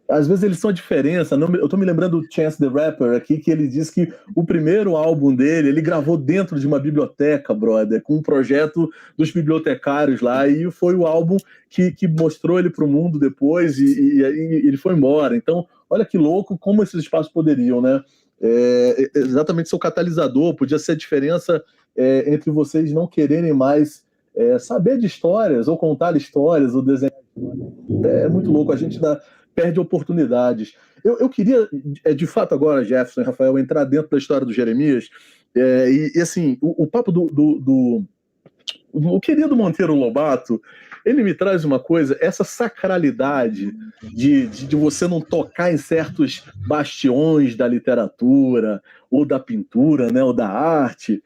às vezes eles são a diferença. Eu tô me lembrando do Chance the Rapper aqui, que ele diz que o primeiro álbum dele, ele gravou dentro de uma biblioteca, brother, com um projeto dos bibliotecários lá, e foi o álbum que mostrou ele pro mundo depois, e ele foi embora. Então, olha que louco como esses espaços poderiam, né? Exatamente, seu catalisador, podia ser a diferença entre vocês não quererem mais saber de histórias, ou contar histórias, ou desenhar. É muito louco, a gente perde oportunidades. Eu queria, de fato agora, Jefferson e Rafael, entrar dentro da história do Jeremias, e assim, o papo o querido Monteiro Lobato, ele me traz uma coisa, essa sacralidade de você não tocar em certos bastiões da literatura, ou da pintura, né, ou da arte,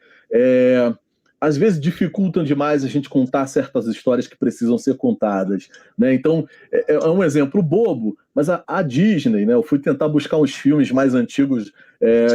às vezes dificultam demais a gente contar certas histórias que precisam ser contadas, né? Então, é um exemplo bobo, mas a Disney, né? Eu fui tentar buscar uns filmes mais antigos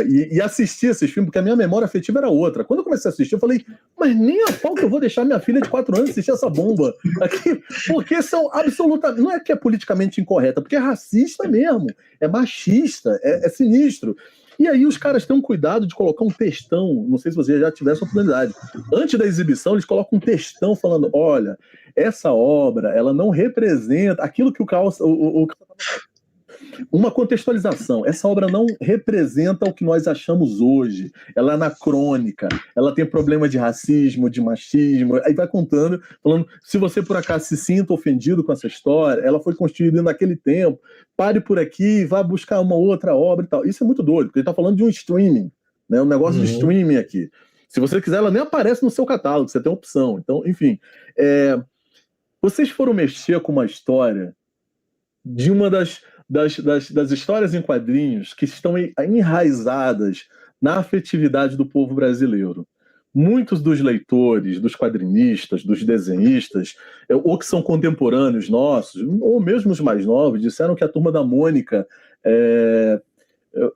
e assistir esses filmes, porque a minha memória afetiva era outra. Quando eu comecei a assistir, eu falei, mas nem a pau que eu vou deixar minha filha de 4 anos assistir essa bomba aqui, porque são absolutamente... Não é que é politicamente incorreta, porque é racista mesmo, é machista, é sinistro. E aí os caras têm um cuidado de colocar um textão, não sei se você já tivesse a oportunidade. Antes da exibição, eles colocam um textão falando, olha, essa obra, ela não representa aquilo que uma contextualização. Essa obra não representa o que nós achamos hoje. Ela é anacrônica, ela tem problema de racismo, de machismo, aí vai contando, falando, se você por acaso se sinta ofendido com essa história, ela foi construída naquele tempo, pare por aqui, vá buscar uma outra obra e tal. Isso é muito doido, porque ele está falando de um streaming, né? Um negócio de streaming aqui. Se você quiser, ela nem aparece no seu catálogo, você tem opção. Então, enfim, vocês foram mexer com uma história de uma das histórias em quadrinhos que estão enraizadas na afetividade do povo brasileiro. Muitos dos leitores, dos quadrinistas, dos desenhistas, ou que são contemporâneos nossos, ou mesmo os mais novos, disseram que a Turma da Mônica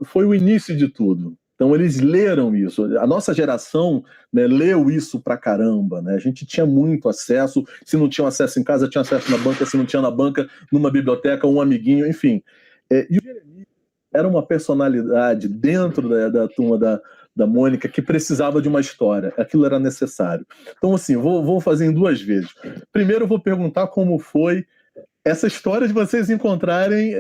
foi o início de tudo. Então eles leram isso. A nossa geração, né, leu isso pra caramba, né? A gente tinha muito acesso. Se não tinha acesso em casa, tinha acesso na banca. Se não tinha na banca, numa biblioteca, um amiguinho, enfim. E o Jeremias era uma personalidade dentro da Turma da Mônica que precisava de uma história. Aquilo era necessário. Então, assim, vou fazer em 2 vezes. Primeiro, eu vou perguntar como foi essa história de vocês entrarem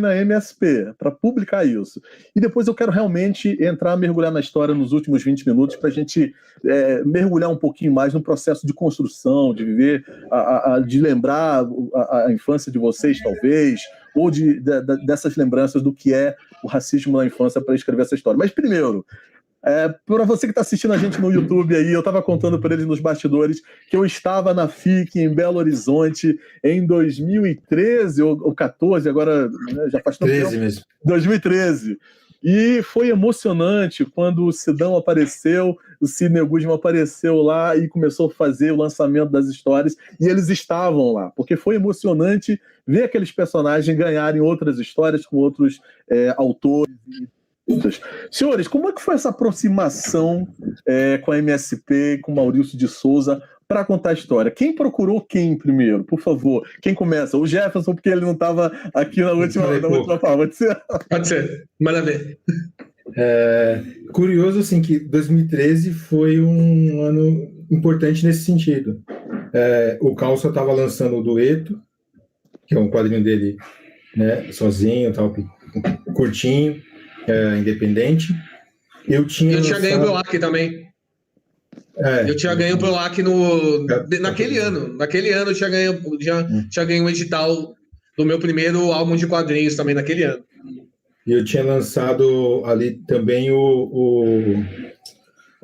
na MSP, para publicar isso. E depois eu quero realmente mergulhar na história nos últimos 20 minutos, para a gente mergulhar um pouquinho mais no processo de construção, de viver, de lembrar a infância de vocês, talvez, ou dessas lembranças do que é o racismo na infância, para escrever essa história. Mas primeiro, para você que está assistindo a gente no YouTube aí, eu estava contando para eles nos bastidores que eu estava na FIC em Belo Horizonte em 2013 ou 14, agora, né, já faz tanto 13 tempo. mesmo. 2013. E foi emocionante quando o Sidão apareceu, o Sidney Guzman apareceu lá e começou a fazer o lançamento das histórias, e eles estavam lá, porque foi emocionante ver aqueles personagens ganharem outras histórias com outros autores. Senhores, como é que foi essa aproximação com a MSP, com o Maurício de Souza, para contar a história? Quem procurou quem primeiro, por favor? Quem começa? O Jefferson, porque ele não estava aqui na última fala. Pode ser? Pode ser. Maravilha. Curioso, assim, que 2013 foi um ano importante nesse sentido. O Calça estava lançando o Dueto, que é um quadrinho dele, né, sozinho, tal, curtinho, independente. Eu tinha ganho pelo LAC também. Eu tinha ganho pelo LAC naquele ano. Naquele ano eu tinha ganho um edital do meu primeiro álbum de quadrinhos também naquele ano. E eu tinha lançado ali também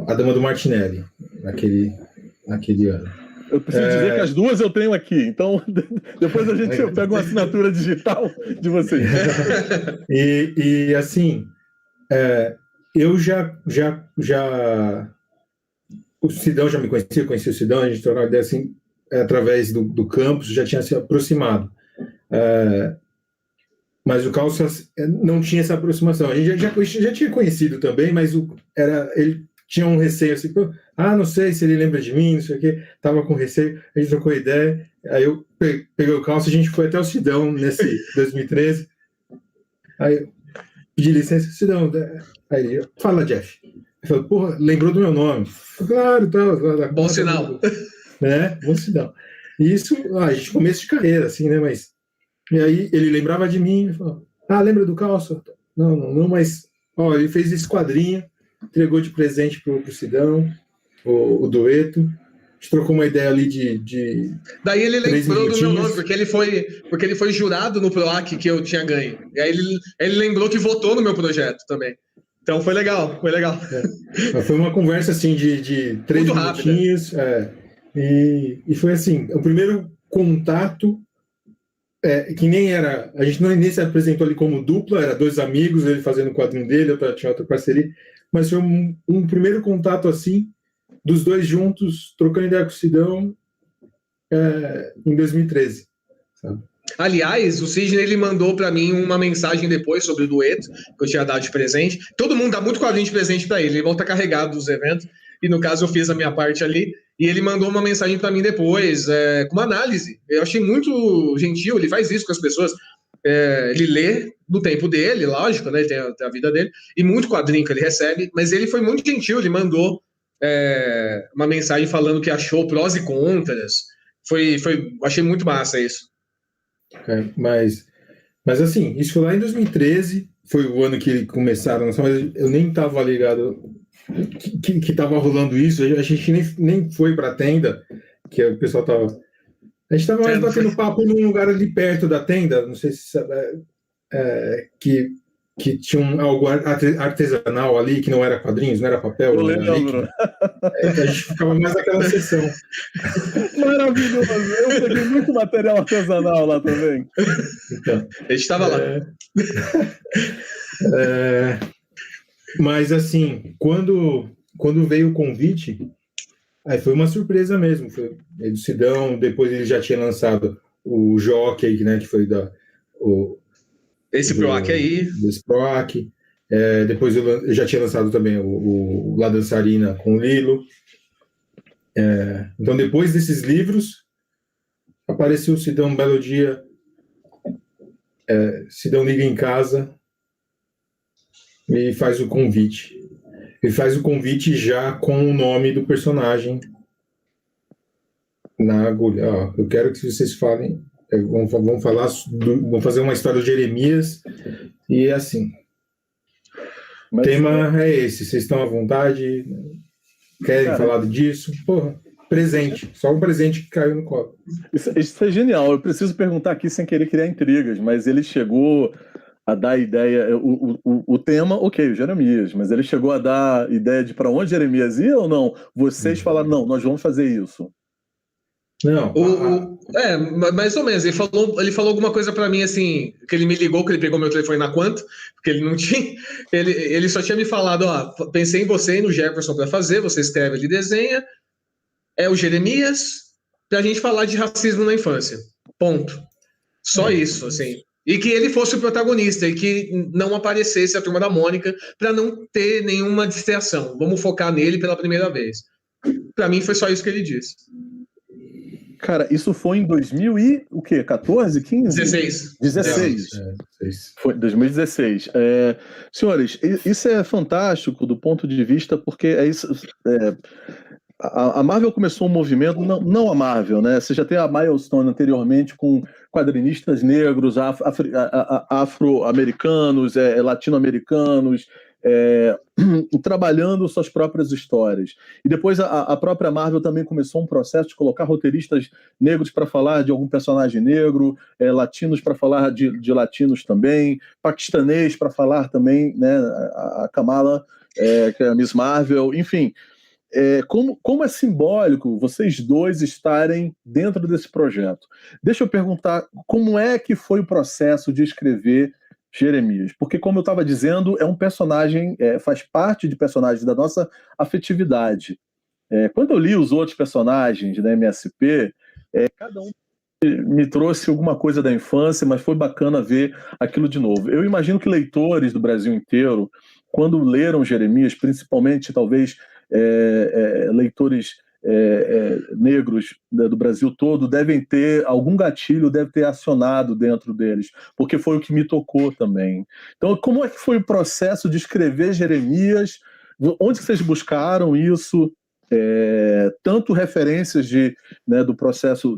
A Dama do Martinelli, naquele ano. Eu preciso dizer que as duas eu tenho aqui, então depois eu pego uma assinatura digital de vocês. E assim, eu já o Sidão já me conhecia, eu conheci o Sidão, a gente trocava ideia assim, através do campus, já tinha se aproximado. Mas o Calças não tinha essa aproximação. A gente já tinha conhecido também, mas ele tinha um receio assim, não sei se ele lembra de mim, não sei o quê, tava com receio, a gente trocou ideia, aí eu peguei o Calças, a gente foi até o Sidão nesse 2013, aí eu pedi licença, Sidão, aí eu, fala, Jeff. Ele falou, porra, lembrou do meu nome. Claro, tal. Bom sinal. Bom sinal. E isso, a gente começo de carreira, assim, né, mas... E aí ele lembrava de mim, ele falou, lembra do Calça? Não, mas, ele fez esse quadrinho, entregou de presente pro Sidão, o dueto, a gente trocou uma ideia ali de Daí ele lembrou do meu nome, porque ele foi jurado no PROAC que eu tinha ganho. E aí ele lembrou que votou no meu projeto também. Então foi legal. Mas foi uma conversa assim de 3 minutinhos. E foi assim, o primeiro contato, que nem era. A gente nem se apresentou ali como dupla, era 2 amigos, ele fazendo o quadrinho dele, tinha outra parceria. Mas foi um primeiro contato assim, dos 2 juntos, trocando ideia com o Sidão, em 2013. Sabe? Aliás, o Sidney ele mandou para mim uma mensagem depois sobre o dueto que eu tinha dado de presente. Todo mundo dá muito quadrinho de presente para ele volta carregado dos eventos. E no caso eu fiz a minha parte ali. E ele mandou uma mensagem para mim depois, com uma análise. Eu achei muito gentil, ele faz isso com as pessoas. Ele lê no tempo dele, lógico, né? Ele tem a vida dele, e muito quadrinho que ele recebe, mas ele foi muito gentil, ele mandou uma mensagem falando que achou prós e contras. Achei muito massa isso. Mas assim, isso foi lá em 2013, foi o ano que começaram, mas eu nem estava ligado que estava rolando isso, a gente nem foi para a tenda, que o pessoal estava... A gente estava mais batendo papo num lugar ali perto da tenda, não sei se sabe, que tinha algo artesanal ali, que não era quadrinhos, não era papel. Eu lembro. A gente ficava mais naquela sessão. Maravilhoso! Eu peguei muito material artesanal lá também. Então, a gente estava lá. Mas assim, quando veio o convite, aí foi uma surpresa mesmo. Foi do Sidão, depois ele já tinha lançado o Jockey, né, que foi esse PROAC aí. Desse PROAC. Depois eu já tinha lançado também o La Dançarina com o Lilo. Então, depois desses livros, apareceu o Sidão um belo dia. Sidão liga em casa e faz o convite. Ele faz o convite já com o nome do personagem na agulha. Eu quero que vocês falem. Vamos falar, vamos fazer uma história de Jeremias. E assim. O tema é esse. Vocês estão à vontade? Querem falar disso? Porra, presente. Só um presente que caiu no colo. Isso é genial. Eu preciso perguntar aqui sem querer criar intrigas, mas ele chegou a dar ideia, o tema, ok, Jeremias, mas ele chegou a dar ideia de para onde Jeremias ia ou não? Vocês falaram, não, nós vamos fazer isso. Não. Mais ou menos. Ele falou alguma coisa para mim assim, que ele me ligou, que ele pegou meu telefone na Quanta, porque ele não tinha. Ele só tinha me falado, pensei em você e no Jefferson para fazer, você escreve, ele desenha. É o Jeremias, pra gente falar de racismo na infância. Ponto. Só isso, assim. E que ele fosse o protagonista e que não aparecesse a Turma da Mônica para não ter nenhuma distração. Vamos focar nele pela primeira vez. Para mim foi só isso que ele disse. Cara, isso foi em 2014, 15? 16. 16. Foi 2016. Senhores, isso é fantástico do ponto de vista, porque a Marvel começou um movimento, não a Marvel, né? Você já tem a Milestone anteriormente com quadrinistas negros, afro-americanos, latino-americanos, trabalhando suas próprias histórias. E depois a própria Marvel também começou um processo de colocar roteiristas negros para falar de algum personagem negro, latinos para falar de latinos também, paquistanês para falar também, né, a Kamala, que é a Miss Marvel, enfim. como é simbólico vocês dois estarem dentro desse projeto. Deixa eu perguntar, como é que foi o processo de escrever Jeremias? Porque, como eu estava dizendo, é um personagem, faz parte de personagens da nossa afetividade. Quando eu li os outros personagens da MSP, cada um me trouxe alguma coisa da infância, mas foi bacana ver aquilo de novo. Eu imagino que leitores do Brasil inteiro, quando leram Jeremias, principalmente talvez leitores negros, né, do Brasil todo, devem ter algum gatilho, deve ter acionado dentro deles, porque foi o que me tocou também. Então, como é que foi o processo de escrever Jeremias? Onde vocês buscaram isso? Tanto referências do processo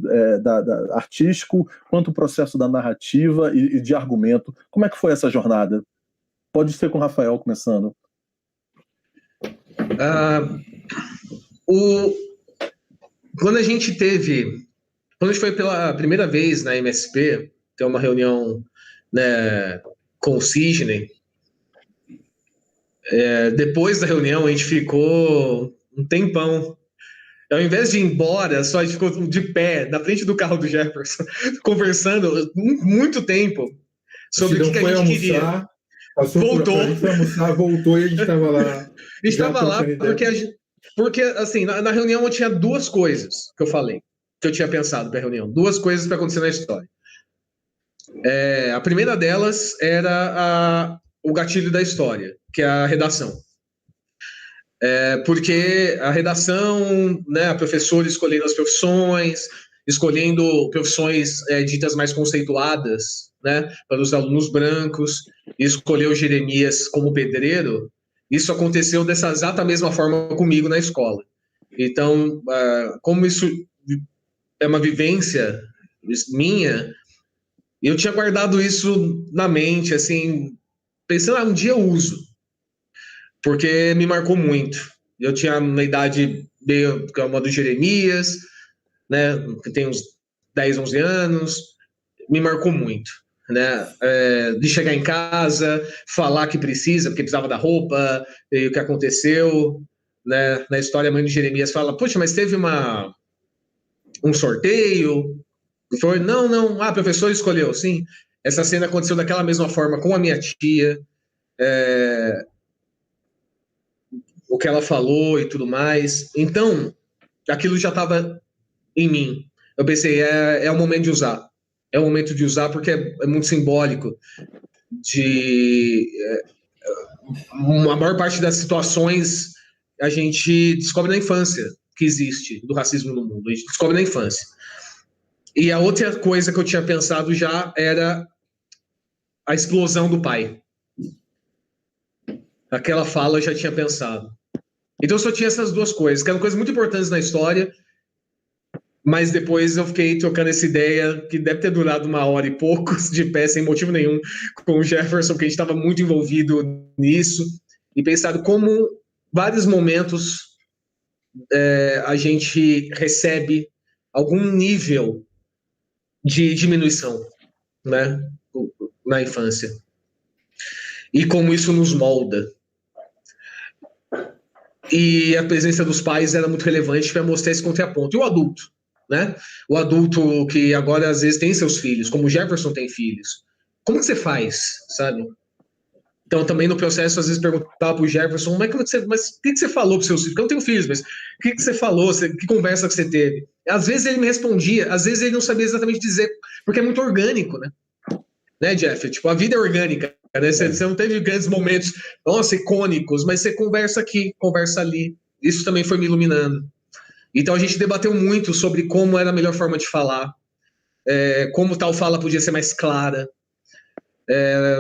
artístico, quanto o processo da narrativa e de argumento. Como é que foi essa jornada? Pode ser com o Rafael começando. Quando a gente foi pela primeira vez na MSP, ter uma reunião, né, com o Sidney, depois da reunião a gente ficou um tempão. Ao invés de ir embora, só a gente ficou de pé na frente do carro do Jefferson, conversando muito tempo sobre o que a gente queria. Voltou. A gente foi almoçar, voltou e a gente estava lá. A gente estava lá porque assim, na reunião eu tinha duas coisas que eu falei, que eu tinha pensado para a reunião. Duas coisas para acontecer na história. A primeira delas era o gatilho da história, que é a redação. Porque a redação, né, a professora escolhendo as profissões, escolhendo profissões ditas mais conceituadas, né, para os alunos brancos, e escolheu Jeremias como pedreiro, isso aconteceu dessa exata mesma forma comigo na escola. Então, como isso é uma vivência minha, eu tinha guardado isso na mente, assim, pensando, um dia eu uso, porque me marcou muito. Eu tinha uma idade meio como a do Jeremias, né, que tem uns 10, 11 anos, me marcou muito, né, de chegar em casa, falar que precisa, porque precisava da roupa, e o que aconteceu, né, na história a mãe de Jeremias fala, poxa, mas teve um sorteio, foi, não, a professora escolheu, sim, essa cena aconteceu daquela mesma forma com a minha tia, o que ela falou e tudo mais. Então, aquilo já estava em mim. Eu pensei, é o momento de usar. É o momento de usar porque é muito simbólico. A maior parte das situações a gente descobre na infância que existe do racismo no mundo. A gente descobre na infância. E a outra coisa que eu tinha pensado já era a explosão do pai. Aquela fala eu já tinha pensado. Então eu só tinha essas duas coisas, que eram coisas muito importantes na história, mas depois eu fiquei trocando essa ideia, que deve ter durado 1 hora e pouco, de pé, sem motivo nenhum, com o Jefferson, porque a gente estava muito envolvido nisso, e pensado como vários momentos a gente recebe algum nível de diminuição, né, na infância. E como isso nos molda. E a presença dos pais era muito relevante para mostrar esse contraponto. E o adulto, né? O adulto que agora às vezes tem seus filhos, como o Jefferson tem filhos. Como que você faz, sabe? Então também no processo às vezes perguntava pro Jefferson, mas o que você falou pros seus filhos? Porque eu não tenho filhos, mas o que você falou? Que conversa que você teve? Às vezes ele me respondia, às vezes ele não sabia exatamente dizer, porque é muito orgânico, né, Jeff? Tipo, a vida é orgânica, né? Você não teve grandes momentos, nossa, icônicos, mas você conversa aqui, conversa ali. Isso também foi me iluminando. Então a gente debateu muito sobre como era a melhor forma de falar, como tal fala podia ser mais clara.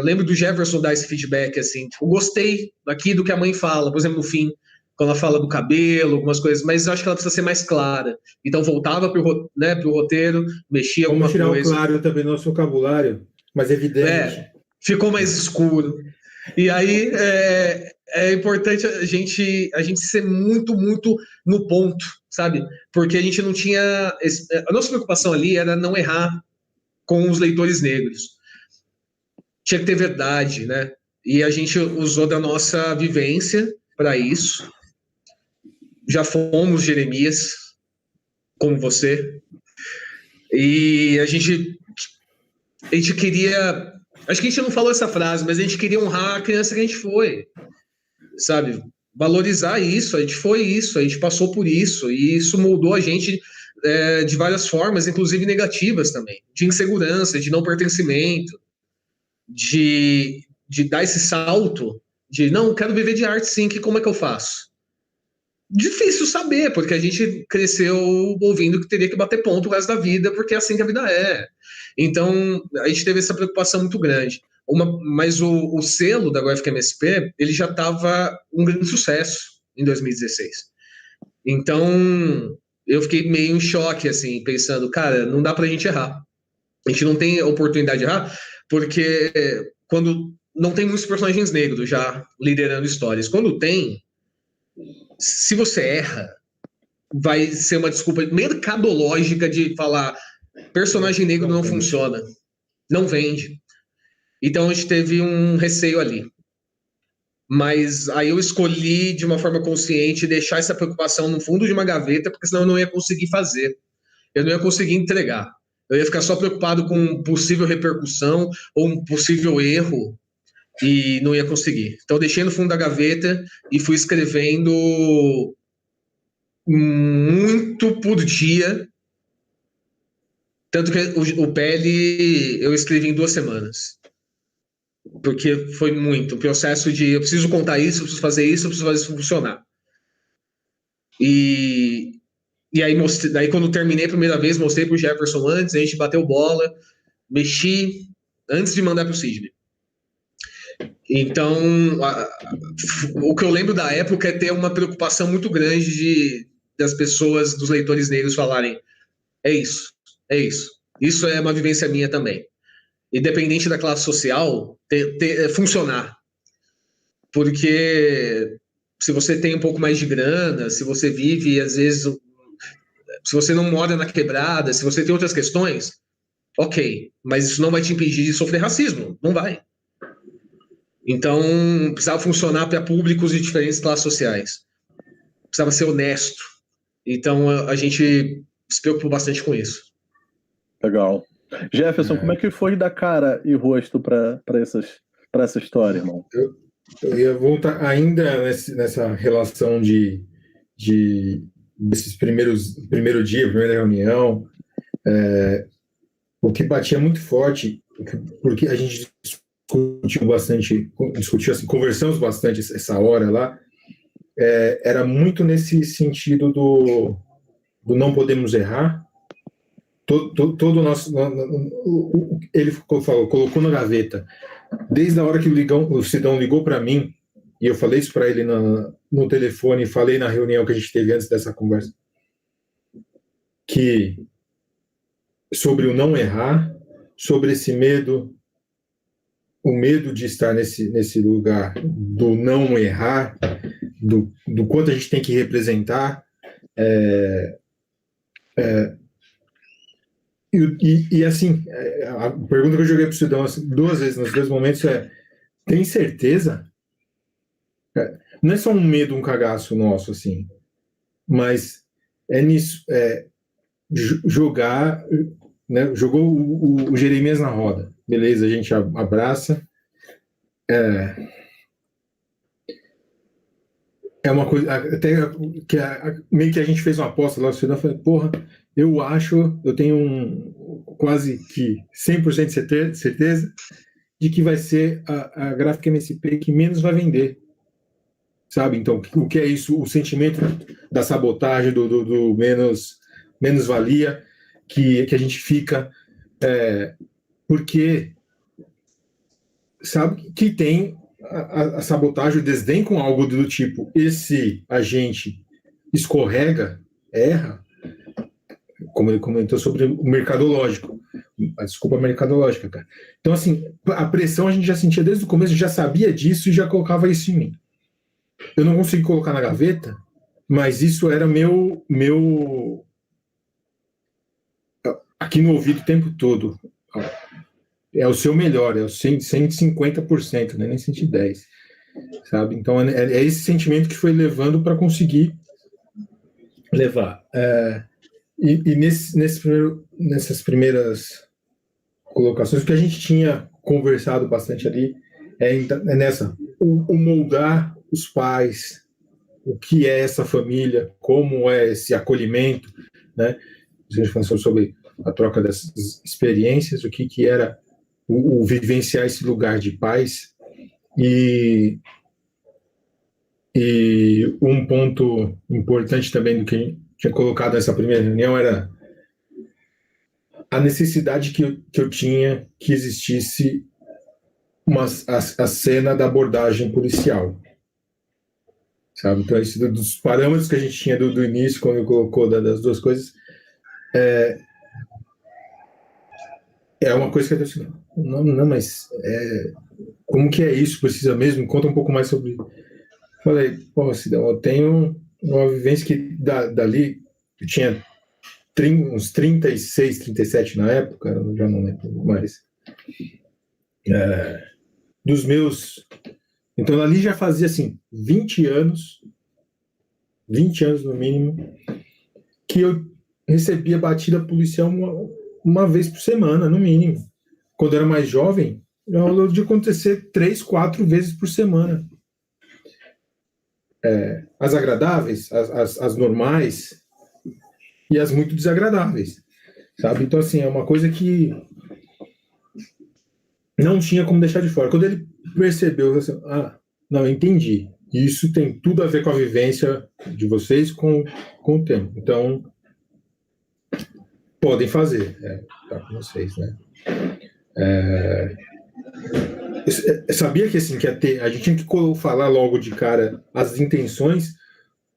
Lembro do Jefferson dar esse feedback, assim, tipo, gostei aqui do que a mãe fala, por exemplo, no fim, quando ela fala do cabelo, algumas coisas, mas eu acho que ela precisa ser mais clara. Então voltava pro roteiro, mexia alguma coisa. Vamos tirar o claro também no nosso vocabulário, mas evidente. Ficou mais escuro. E aí é importante a gente ser muito, muito no ponto, sabe? Porque a gente não tinha... A nossa preocupação ali era não errar com os leitores negros. Tinha que ter verdade, né? E a gente usou da nossa vivência para isso. já fomos Jeremias, como você, e a gente queria, acho que a gente não falou essa frase, mas a gente queria honrar a criança que a gente foi, sabe? Valorizar isso, a gente foi isso, a gente passou por isso, e isso moldou a gente de várias formas, inclusive negativas também, de insegurança, de não pertencimento, de dar esse salto, de não, quero viver de arte sim, que como é que eu faço? Difícil saber, porque a gente cresceu ouvindo que teria que bater ponto o resto da vida, porque é assim que a vida é. Então, a gente teve essa preocupação muito grande. Mas o selo da UFMSP, ele já estava um grande sucesso em 2016. Então, eu fiquei meio em choque, assim, pensando, cara, não dá pra gente errar. A gente não tem oportunidade de errar, porque quando não tem muitos personagens negros já liderando histórias. Quando tem, se você erra, vai ser uma desculpa mercadológica de falar personagem negro não funciona, não vende. Então a gente teve um receio ali. Mas aí eu escolhi de uma forma consciente deixar essa preocupação no fundo de uma gaveta, porque senão eu não ia conseguir fazer. Eu não ia conseguir entregar. Eu ia ficar só preocupado com possível repercussão ou um possível erro e não ia conseguir. Então eu deixei no fundo da gaveta e fui escrevendo muito por dia. Tanto que o PL eu escrevi em 2 semanas. Porque foi muito. O processo de eu preciso contar isso, eu preciso fazer isso, eu preciso fazer isso funcionar. E aí, daí quando terminei a primeira vez, mostrei pro Jefferson antes, a gente bateu bola, mexi antes de mandar pro Sidney. Então, o que eu lembro da época é ter uma preocupação muito grande das pessoas, dos leitores negros falarem é isso. Isso é uma vivência minha também. Independente da classe social, funcionar. Porque se você tem um pouco mais de grana, se você vive, às vezes, se você não mora na quebrada, se você tem outras questões, ok, mas isso não vai te impedir de sofrer racismo, não vai. Então, precisava funcionar para públicos de diferentes classes sociais. Precisava ser honesto. Então, a gente se preocupou bastante com isso. Legal. Jefferson, como é que foi dar cara e rosto para essa história, irmão? Eu ia voltar ainda nessa relação desses primeiro dia, primeira reunião, o que batia muito forte, porque a gente discutiu assim, conversamos bastante essa hora lá, era muito nesse sentido do não podemos errar. Todo o nosso, ele falou, colocou na gaveta. Desde a hora que o Sidão ligou para mim, e eu falei isso para ele no telefone, falei na reunião que a gente teve antes dessa conversa, que sobre o não errar, sobre esse medo, o medo de estar nesse lugar do não errar, do quanto a gente tem que representar, e assim, a pergunta que eu joguei para o Sidão 2 vezes, nos 2 momentos, tem certeza? Não é só um medo, um cagaço nosso, assim, mas é nisso, jogar, né, jogou o Jeremias na roda, beleza, a gente abraça, é uma coisa, até que meio que a gente fez uma aposta lá, o Sidão falou, porra, eu tenho quase que 100% de certeza de que vai ser a Gráfica MSP que menos vai vender, sabe? Então, o que é isso? O sentimento da sabotagem, do menos valia que a gente fica, porque sabe que tem a sabotagem, o desdém com algo do tipo, esse agente escorrega, erra, como ele comentou sobre o mercadológico, a desculpa mercadológica, cara. Então, assim, a pressão a gente já sentia desde o começo, já sabia disso e já colocava isso em mim. Eu não consegui colocar na gaveta, mas isso era meu aqui no ouvido o tempo todo. É o seu melhor, é o 150%, né? Nem 110%, sabe? Então, é esse sentimento que foi levando para conseguir levar. Nessas primeiras colocações, o que a gente tinha conversado bastante ali é nessa, o moldar os pais, o que é essa família, como é esse acolhimento, né? A gente falou sobre a troca dessas experiências, o que era o vivenciar esse lugar de paz. E um ponto importante também do que a gente tinha colocado nessa primeira reunião era a necessidade que eu tinha que existisse a cena da abordagem policial. Sabe? Então, isso dos parâmetros que a gente tinha do início, quando colocou das duas coisas, é uma coisa que eu disse, não, mas como que é isso? Precisa mesmo? Conta um pouco mais sobre. Falei, pô, Sidão, eu tenho uma vivência que dali, eu tinha uns 36, 37 na época, eu já não lembro mais. Dos meus. Então, ali já fazia assim, 20 anos no mínimo, que eu recebia batida policial uma vez por semana, no mínimo. Quando eu era mais jovem, de acontecer 3, 4 vezes por semana. As agradáveis, as normais e as muito desagradáveis, sabe? Então, assim, é uma coisa que não tinha como deixar de fora. Quando ele percebeu, assim, não, entendi. Isso tem tudo a ver com a vivência de vocês com o tempo. Então, podem fazer. Tá com vocês, né? Eu sabia que, assim, a gente tinha que falar logo de cara as intenções,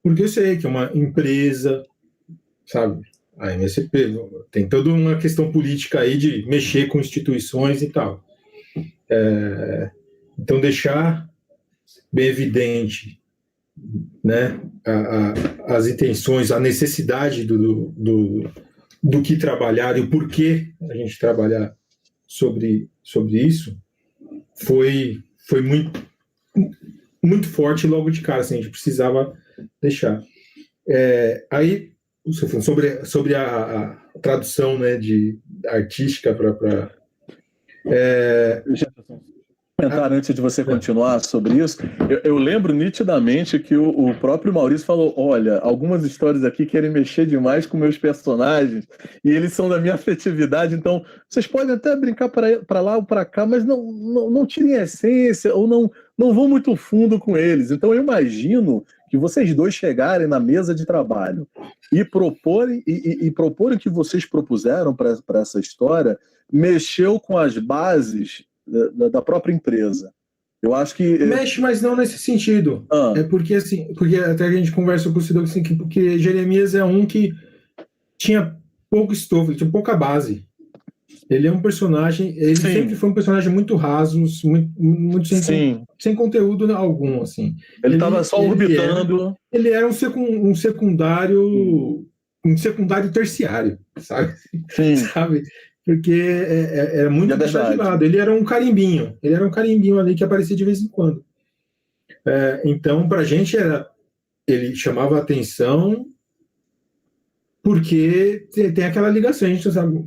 porque eu sei que é uma empresa, sabe? A MSP tem toda uma questão política aí de mexer com instituições e tal. Então, deixar bem evidente, né, as intenções, a necessidade do que trabalhar e o porquê a gente trabalhar sobre isso foi muito, muito forte logo de cara, assim, a gente precisava deixar. Aí, sobre a tradução, né, artística para Comentário antes de você continuar sobre isso, eu lembro nitidamente que o próprio Maurício falou, olha, algumas histórias aqui querem mexer demais com meus personagens e eles são da minha afetividade, então vocês podem até brincar para lá ou para cá, mas não tirem a essência ou não vão muito fundo com eles. Então eu imagino que vocês dois chegarem na mesa de trabalho e proporem o que vocês propuseram para essa história, mexeu com as bases da própria empresa. Eu acho que... Mexe, mas não nesse sentido. Porque até a gente conversa com o Sidão assim, porque Jeremias é um que tinha pouco estofo, tinha pouca base. Ele é um personagem, ele sempre foi um personagem muito raso, muito sem conteúdo algum, assim. Ele estava só orbitando. Ele era um secundário terciário, sabe? Sim. Sabe? Porque era muito exagerado. Ele era um carimbinho ali que aparecia de vez em quando. Então, pra gente ele chamava a atenção porque tem aquela ligação, a gente sabe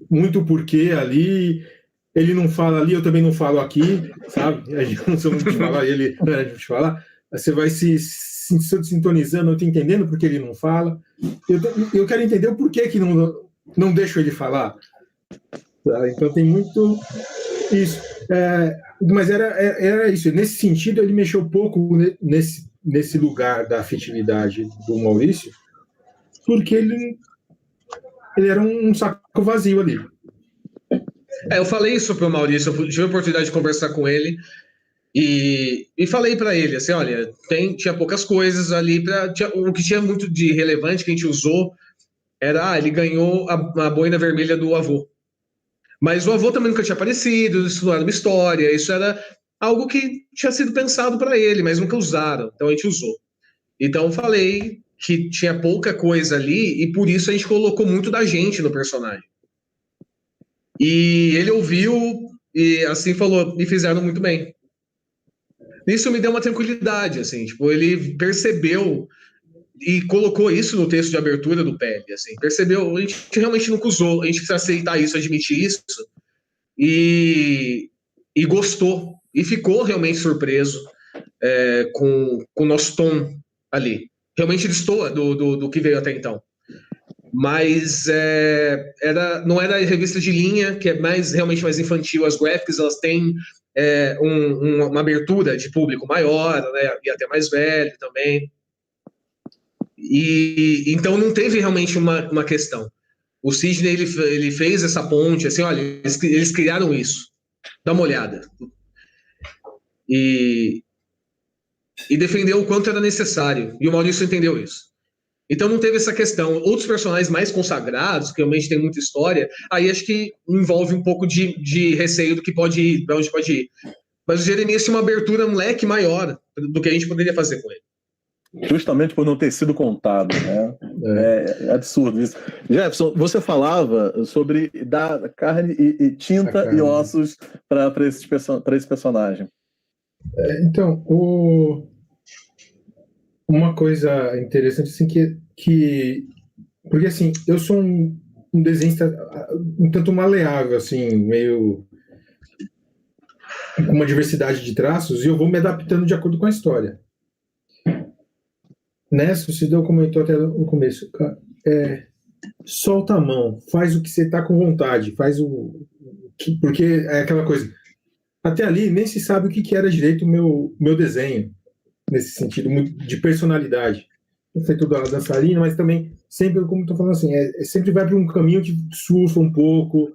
muito porquê ali, ele não fala ali, eu também não falo aqui, sabe? A gente não sou muito de falar, ele não era de falar, você vai se sintonizando, eu tô entendendo porque ele não fala, eu quero entender o porquê que não deixo ele falar. Então tem muito isso. Mas era isso. Nesse sentido, ele mexeu pouco nesse lugar da afetividade do Maurício, porque ele era um saco vazio ali. Eu falei isso para o Maurício, eu tive a oportunidade de conversar com ele e falei para ele assim, olha, tinha poucas coisas ali, o que tinha muito de relevante que a gente usou era, ele ganhou a boina vermelha do avô. Mas o avô também nunca tinha aparecido, isso não era uma história, isso era algo que tinha sido pensado para ele, mas nunca usaram, então a gente usou. Então falei que tinha pouca coisa ali e por isso a gente colocou muito da gente no personagem. E ele ouviu e assim falou, me fizeram muito bem. Isso me deu uma tranquilidade, assim, tipo, ele percebeu e colocou isso no texto de abertura do PL, assim, percebeu, a gente realmente nunca usou, a gente precisa aceitar isso, admitir isso, e gostou, e ficou realmente surpreso com o nosso tom ali. Realmente destoa do que veio até então. Mas não era revista de linha, que é realmente mais infantil. As graphics, elas têm uma abertura de público maior, né, e até mais velho também. E então não teve realmente uma questão. O Sidney, ele fez essa ponte, assim, olha, eles criaram isso. Dá uma olhada. E defendeu o quanto era necessário. E o Maurício entendeu isso. Então não teve essa questão. Outros personagens mais consagrados, que realmente tem muita história, aí acho que envolve um pouco de receio do que pode ir, para onde pode ir. Mas o Jeremias tinha uma abertura, moleque, maior do que a gente poderia fazer com ele. Justamente por não ter sido contado, né? É absurdo isso. Jefferson, você falava sobre dar carne e tinta e ossos para esse personagem. Então, uma coisa interessante, assim, que porque, assim, eu sou um desenhista um tanto maleável, assim, meio com uma diversidade de traços, e eu vou me adaptando de acordo com a história. Nessa, o Sidão comentou até no começo, solta a mão, faz o que você tá com vontade, porque é aquela coisa, até ali nem se sabe o que era direito o meu desenho, nesse sentido de personalidade. Foi tudo a dançarina, mas também sempre, como estou falando assim, sempre vai para um caminho que surfa um pouco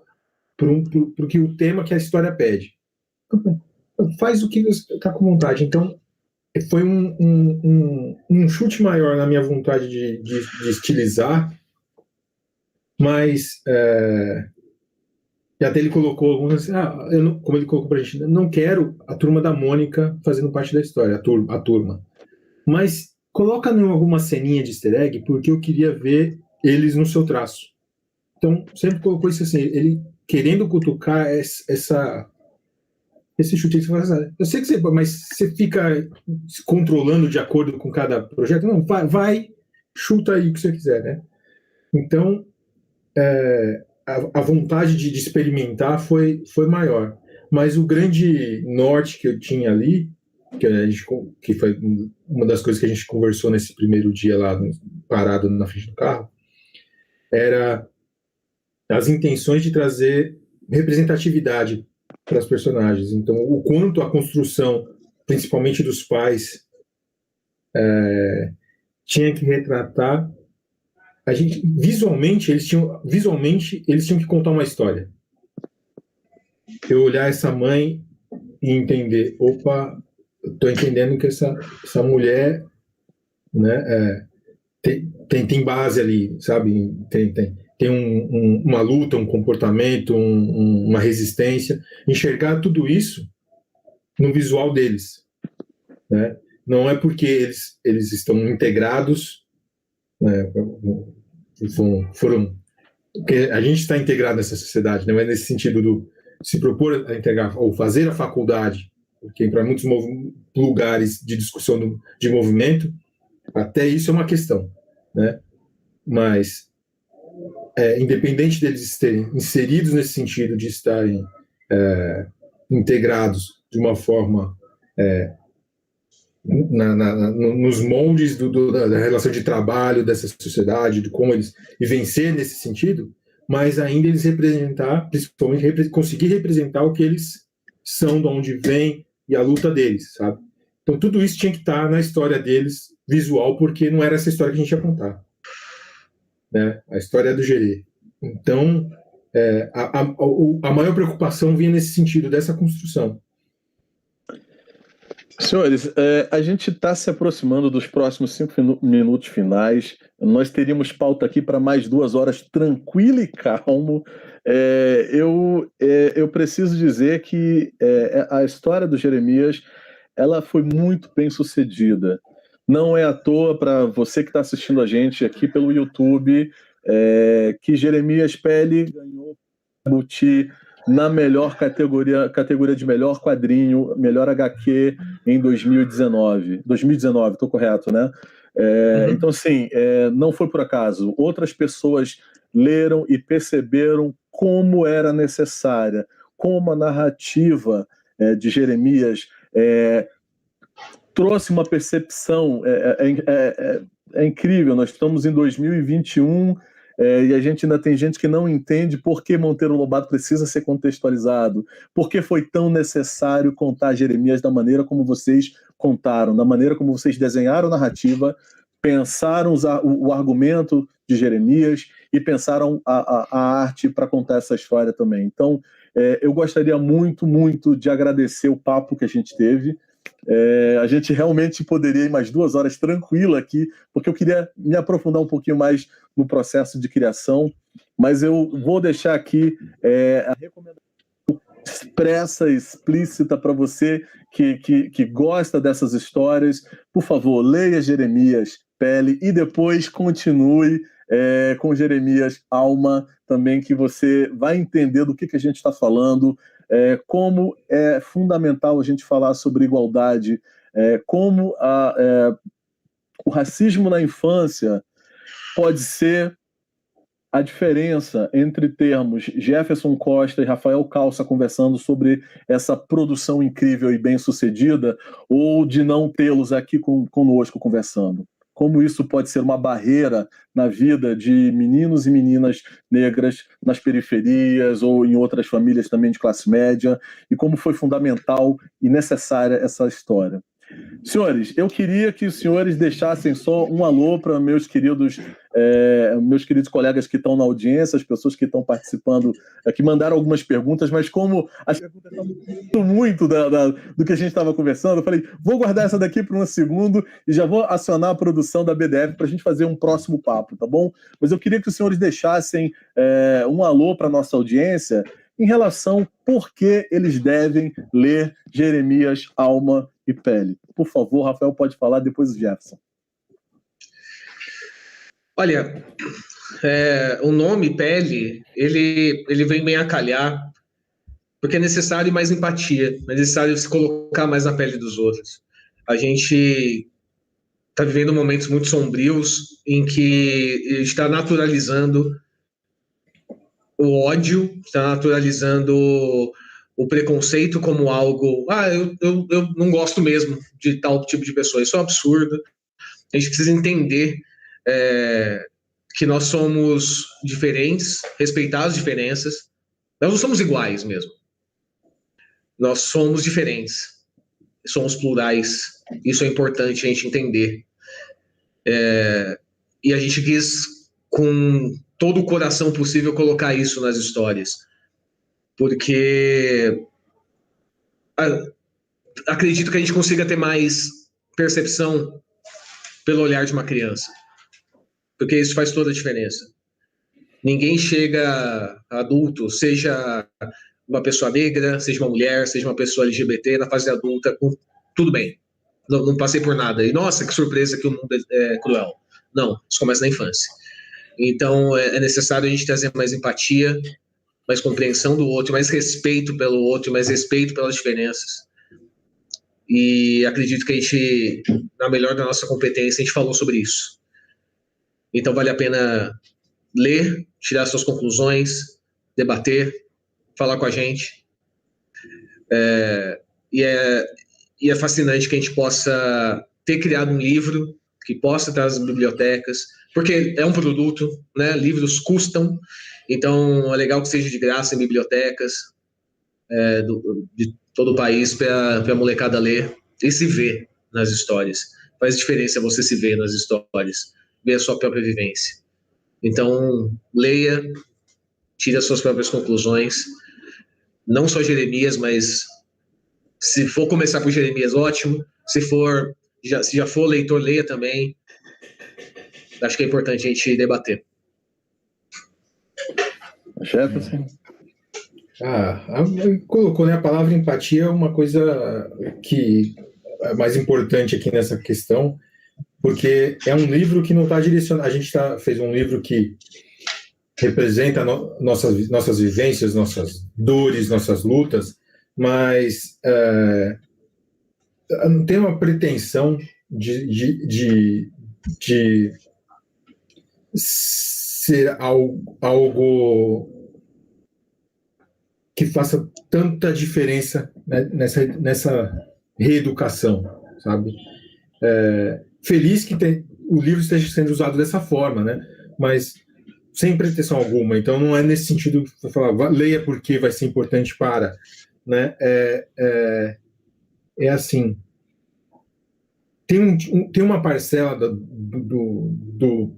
para que o tema que a história pede. Faz o que você está com vontade. Então, foi um chute maior na minha vontade de estilizar, mas e até ele colocou algumas assim, como ele colocou pra gente, não quero a turma da Mônica fazendo parte da história, a turma. Mas coloca em alguma ceninha de easter egg, porque eu queria ver eles no seu traço. Então, sempre colocou isso assim, ele querendo cutucar esse chute que você faz. Eu sei que mas você fica se controlando de acordo com cada projeto? Não, vai, chuta aí o que você quiser, né? Então, a vontade de experimentar foi maior. Mas o grande norte que eu tinha ali, que foi uma das coisas que a gente conversou nesse primeiro dia lá, parado na frente do carro, era as intenções de trazer representatividade para os personagens. Então, o quanto a construção, principalmente dos pais, tinha que retratar visualmente eles tinham que contar uma história. Eu olhar essa mãe e entender, opa, estou entendendo que essa mulher, né, tem base ali, sabe? Tem uma luta, um comportamento, uma resistência. Enxergar tudo isso no visual deles, né? Não é porque eles estão integrados, né, porque a gente está integrado nessa sociedade, né? Mas nesse sentido do se propor a integrar ou fazer a faculdade, porque para muitos lugares de discussão de movimento, até isso é uma questão, né? Mas independente deles estarem inseridos nesse sentido de estarem integrados de uma forma nos moldes da relação de trabalho dessa sociedade, de como eles vencer nesse sentido, mas ainda eles representar, principalmente conseguir representar o que eles são, de onde vêm e a luta deles, sabe? Então tudo isso tinha que estar na história deles, visual, porque não era essa história que a gente ia contar, né? A história é do Gerê. Então a maior preocupação vinha nesse sentido, dessa construção. Senhores, a gente está se aproximando dos próximos 5 minutos finais. Nós teríamos pauta aqui para mais 2 horas, tranquilo e calmo. Eu preciso dizer que a história do Jeremias ela foi muito bem sucedida. Não é à toa, para você que está assistindo a gente aqui pelo YouTube, que Jeremias Pele ganhou Jabuti na melhor categoria de melhor quadrinho, melhor HQ em 2019. 2019, estou correto, né? Então, assim, não foi por acaso. Outras pessoas leram e perceberam como era necessária, como a narrativa de Jeremias trouxe uma percepção. É incrível, nós estamos em 2021 e a gente ainda tem gente que não entende por que Monteiro Lobato precisa ser contextualizado, por que foi tão necessário contar Jeremias da maneira como vocês contaram, da maneira como vocês desenharam a narrativa, pensaram o argumento de Jeremias e pensaram a arte para contar essa história também. Então, eu gostaria muito, muito de agradecer o papo que a gente teve. A gente realmente poderia ir mais 2 horas tranquila aqui, porque eu queria me aprofundar um pouquinho mais no processo de criação, mas eu vou deixar aqui a recomendação expressa, explícita para você que gosta dessas histórias. Por favor, leia Jeremias Pele e depois continue com Jeremias Alma também, que você vai entender do que a gente está falando, como é fundamental a gente falar sobre igualdade, como o racismo na infância pode ser a diferença entre termos Jefferson Costa e Rafael Calça conversando sobre essa produção incrível e bem-sucedida, ou de não tê-los aqui conosco conversando. Como isso pode ser uma barreira na vida de meninos e meninas negras nas periferias ou em outras famílias também de classe média, e como foi fundamental e necessária essa história. Senhores, eu queria que os senhores deixassem só um alô para meus queridos colegas que estão na audiência, as pessoas que estão participando, que mandaram algumas perguntas, mas como as perguntas estão muito do que a gente estava conversando, eu falei, vou guardar essa daqui para um segundo e já vou acionar a produção da BDF para a gente fazer um próximo papo, tá bom? Mas eu queria que os senhores deixassem um alô para a nossa audiência em relação por que eles devem ler Jeremias Alma e Pele. Por favor, Rafael pode falar, depois o Jefferson. Olha, o nome Pele, ele vem bem a calhar, porque é necessário mais empatia, é necessário se colocar mais na pele dos outros. A gente está vivendo momentos muito sombrios em que está naturalizando o ódio, está naturalizando o preconceito como algo, eu não gosto mesmo de tal tipo de pessoa, isso é um absurdo. A gente precisa entender que nós somos diferentes, respeitar as diferenças. Nós não somos iguais mesmo. Nós somos diferentes, somos plurais, isso é importante a gente entender. E a gente quis, com todo o coração possível, colocar isso nas histórias. Porque acredito que a gente consiga ter mais percepção pelo olhar de uma criança. Porque isso faz toda a diferença. Ninguém chega adulto, seja uma pessoa negra, seja uma mulher, seja uma pessoa LGBT, na fase adulta, tudo bem. Não passei por nada. E, nossa, que surpresa que o mundo é cruel. Não, isso começa na infância. Então, é necessário a gente trazer mais empatia, mais compreensão do outro, mais respeito pelo outro, mais respeito pelas diferenças. E acredito que a gente, na melhor da nossa competência, a gente falou sobre isso. Então vale a pena ler, tirar suas conclusões, debater, falar com a gente. E é fascinante que a gente possa ter criado um livro que possa estar nas bibliotecas, porque é um produto, né? Livros custam, então é legal que seja de graça em bibliotecas de todo o país para a molecada ler e se ver nas histórias. Faz diferença você se ver nas histórias, ver a sua própria vivência. Então, leia, tire as suas próprias conclusões, não só Jeremias, mas se for começar por Jeremias, ótimo. Se já for leitor, leia também. Acho que é importante a gente debater. Jefferson? Colocou, né? A palavra empatia é uma coisa que é mais importante aqui nessa questão, porque é um livro que não está direcionado. A gente fez um livro que representa nossas vivências, nossas dores, nossas lutas, mas não tem uma pretensão de de ser algo que faça tanta diferença, né, nessa reeducação, sabe? Feliz que o livro esteja sendo usado dessa forma, né? Mas sem pretensão alguma. Então não é nesse sentido que falar, leia porque vai ser importante para, né? É assim, tem uma parcela do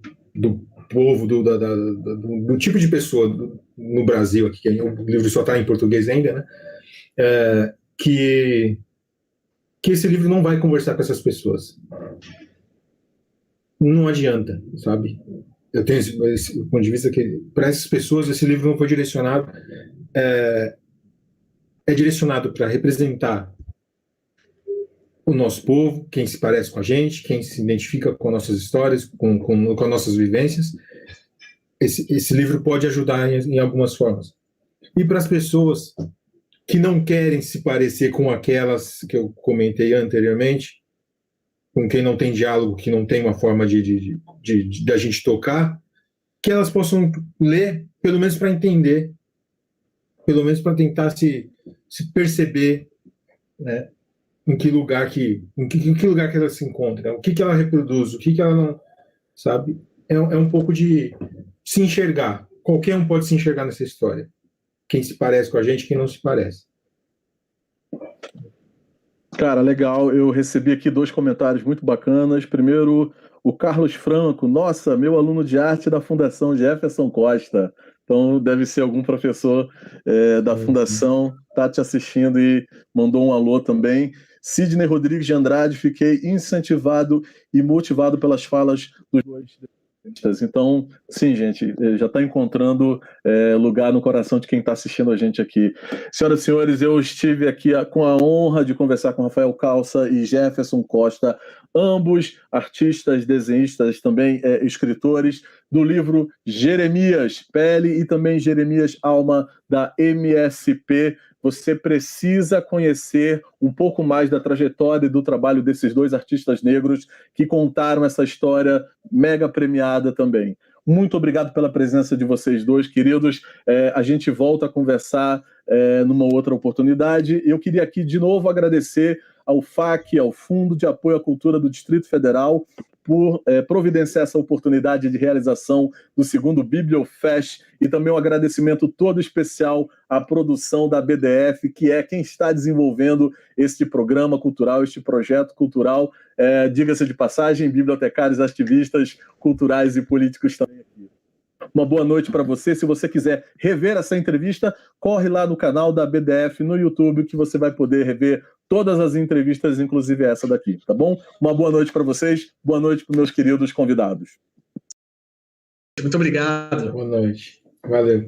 povo, do tipo de pessoa no Brasil aqui, que o livro só está em português ainda, né? Que esse livro não vai conversar com essas pessoas. Não adianta, sabe? Eu tenho esse ponto de vista que para essas pessoas esse livro não foi direcionado, é direcionado para representar o nosso povo, quem se parece com a gente, quem se identifica com nossas histórias, com as nossas vivências. Esse livro pode ajudar em algumas formas. E para as pessoas que não querem se parecer com aquelas que eu comentei anteriormente, com quem não tem diálogo, que não tem uma forma de a gente tocar, que elas possam ler, pelo menos para entender, pelo menos para tentar se perceber, né, em que lugar que ela se encontra, o que ela reproduz, o que ela não, sabe? É um pouco de se enxergar. Qualquer um pode se enxergar nessa história. Quem se parece com a gente, quem não se parece. Cara, legal. Eu recebi aqui 2 comentários muito bacanas. Primeiro, o Carlos Franco. Nossa, meu aluno de arte da Fundação Jefferson Costa. Então, deve ser algum professor da Fundação, tá te assistindo e mandou um alô também. Sidney Rodrigues de Andrade, fiquei incentivado e motivado pelas falas dos dois. Então, sim, gente, já está encontrando lugar no coração de quem está assistindo a gente aqui. Senhoras e senhores, eu estive aqui com a honra de conversar com Rafael Calça e Jefferson Costa, ambos artistas, desenhistas, também escritores, do livro Jeremias Pele e também Jeremias Alma, da MSP. Você precisa conhecer um pouco mais da trajetória e do trabalho desses 2 artistas negros que contaram essa história mega premiada também. Muito obrigado pela presença de vocês 2, queridos. A gente volta a conversar numa outra oportunidade. Eu queria aqui de novo agradecer ao FAC, ao Fundo de Apoio à Cultura do Distrito Federal, por providenciar essa oportunidade de realização do 2º Bibliofest, e também um agradecimento todo especial à produção da BDF, que é quem está desenvolvendo este programa cultural, este projeto cultural. Diga-se de passagem, bibliotecários, ativistas culturais e políticos também aqui. Uma boa noite para você. Se você quiser rever essa entrevista, corre lá no canal da BDF no YouTube, que você vai poder rever todas as entrevistas, inclusive essa daqui, tá bom? Uma boa noite para vocês, boa noite para meus queridos convidados. Muito obrigado. Boa noite. Valeu.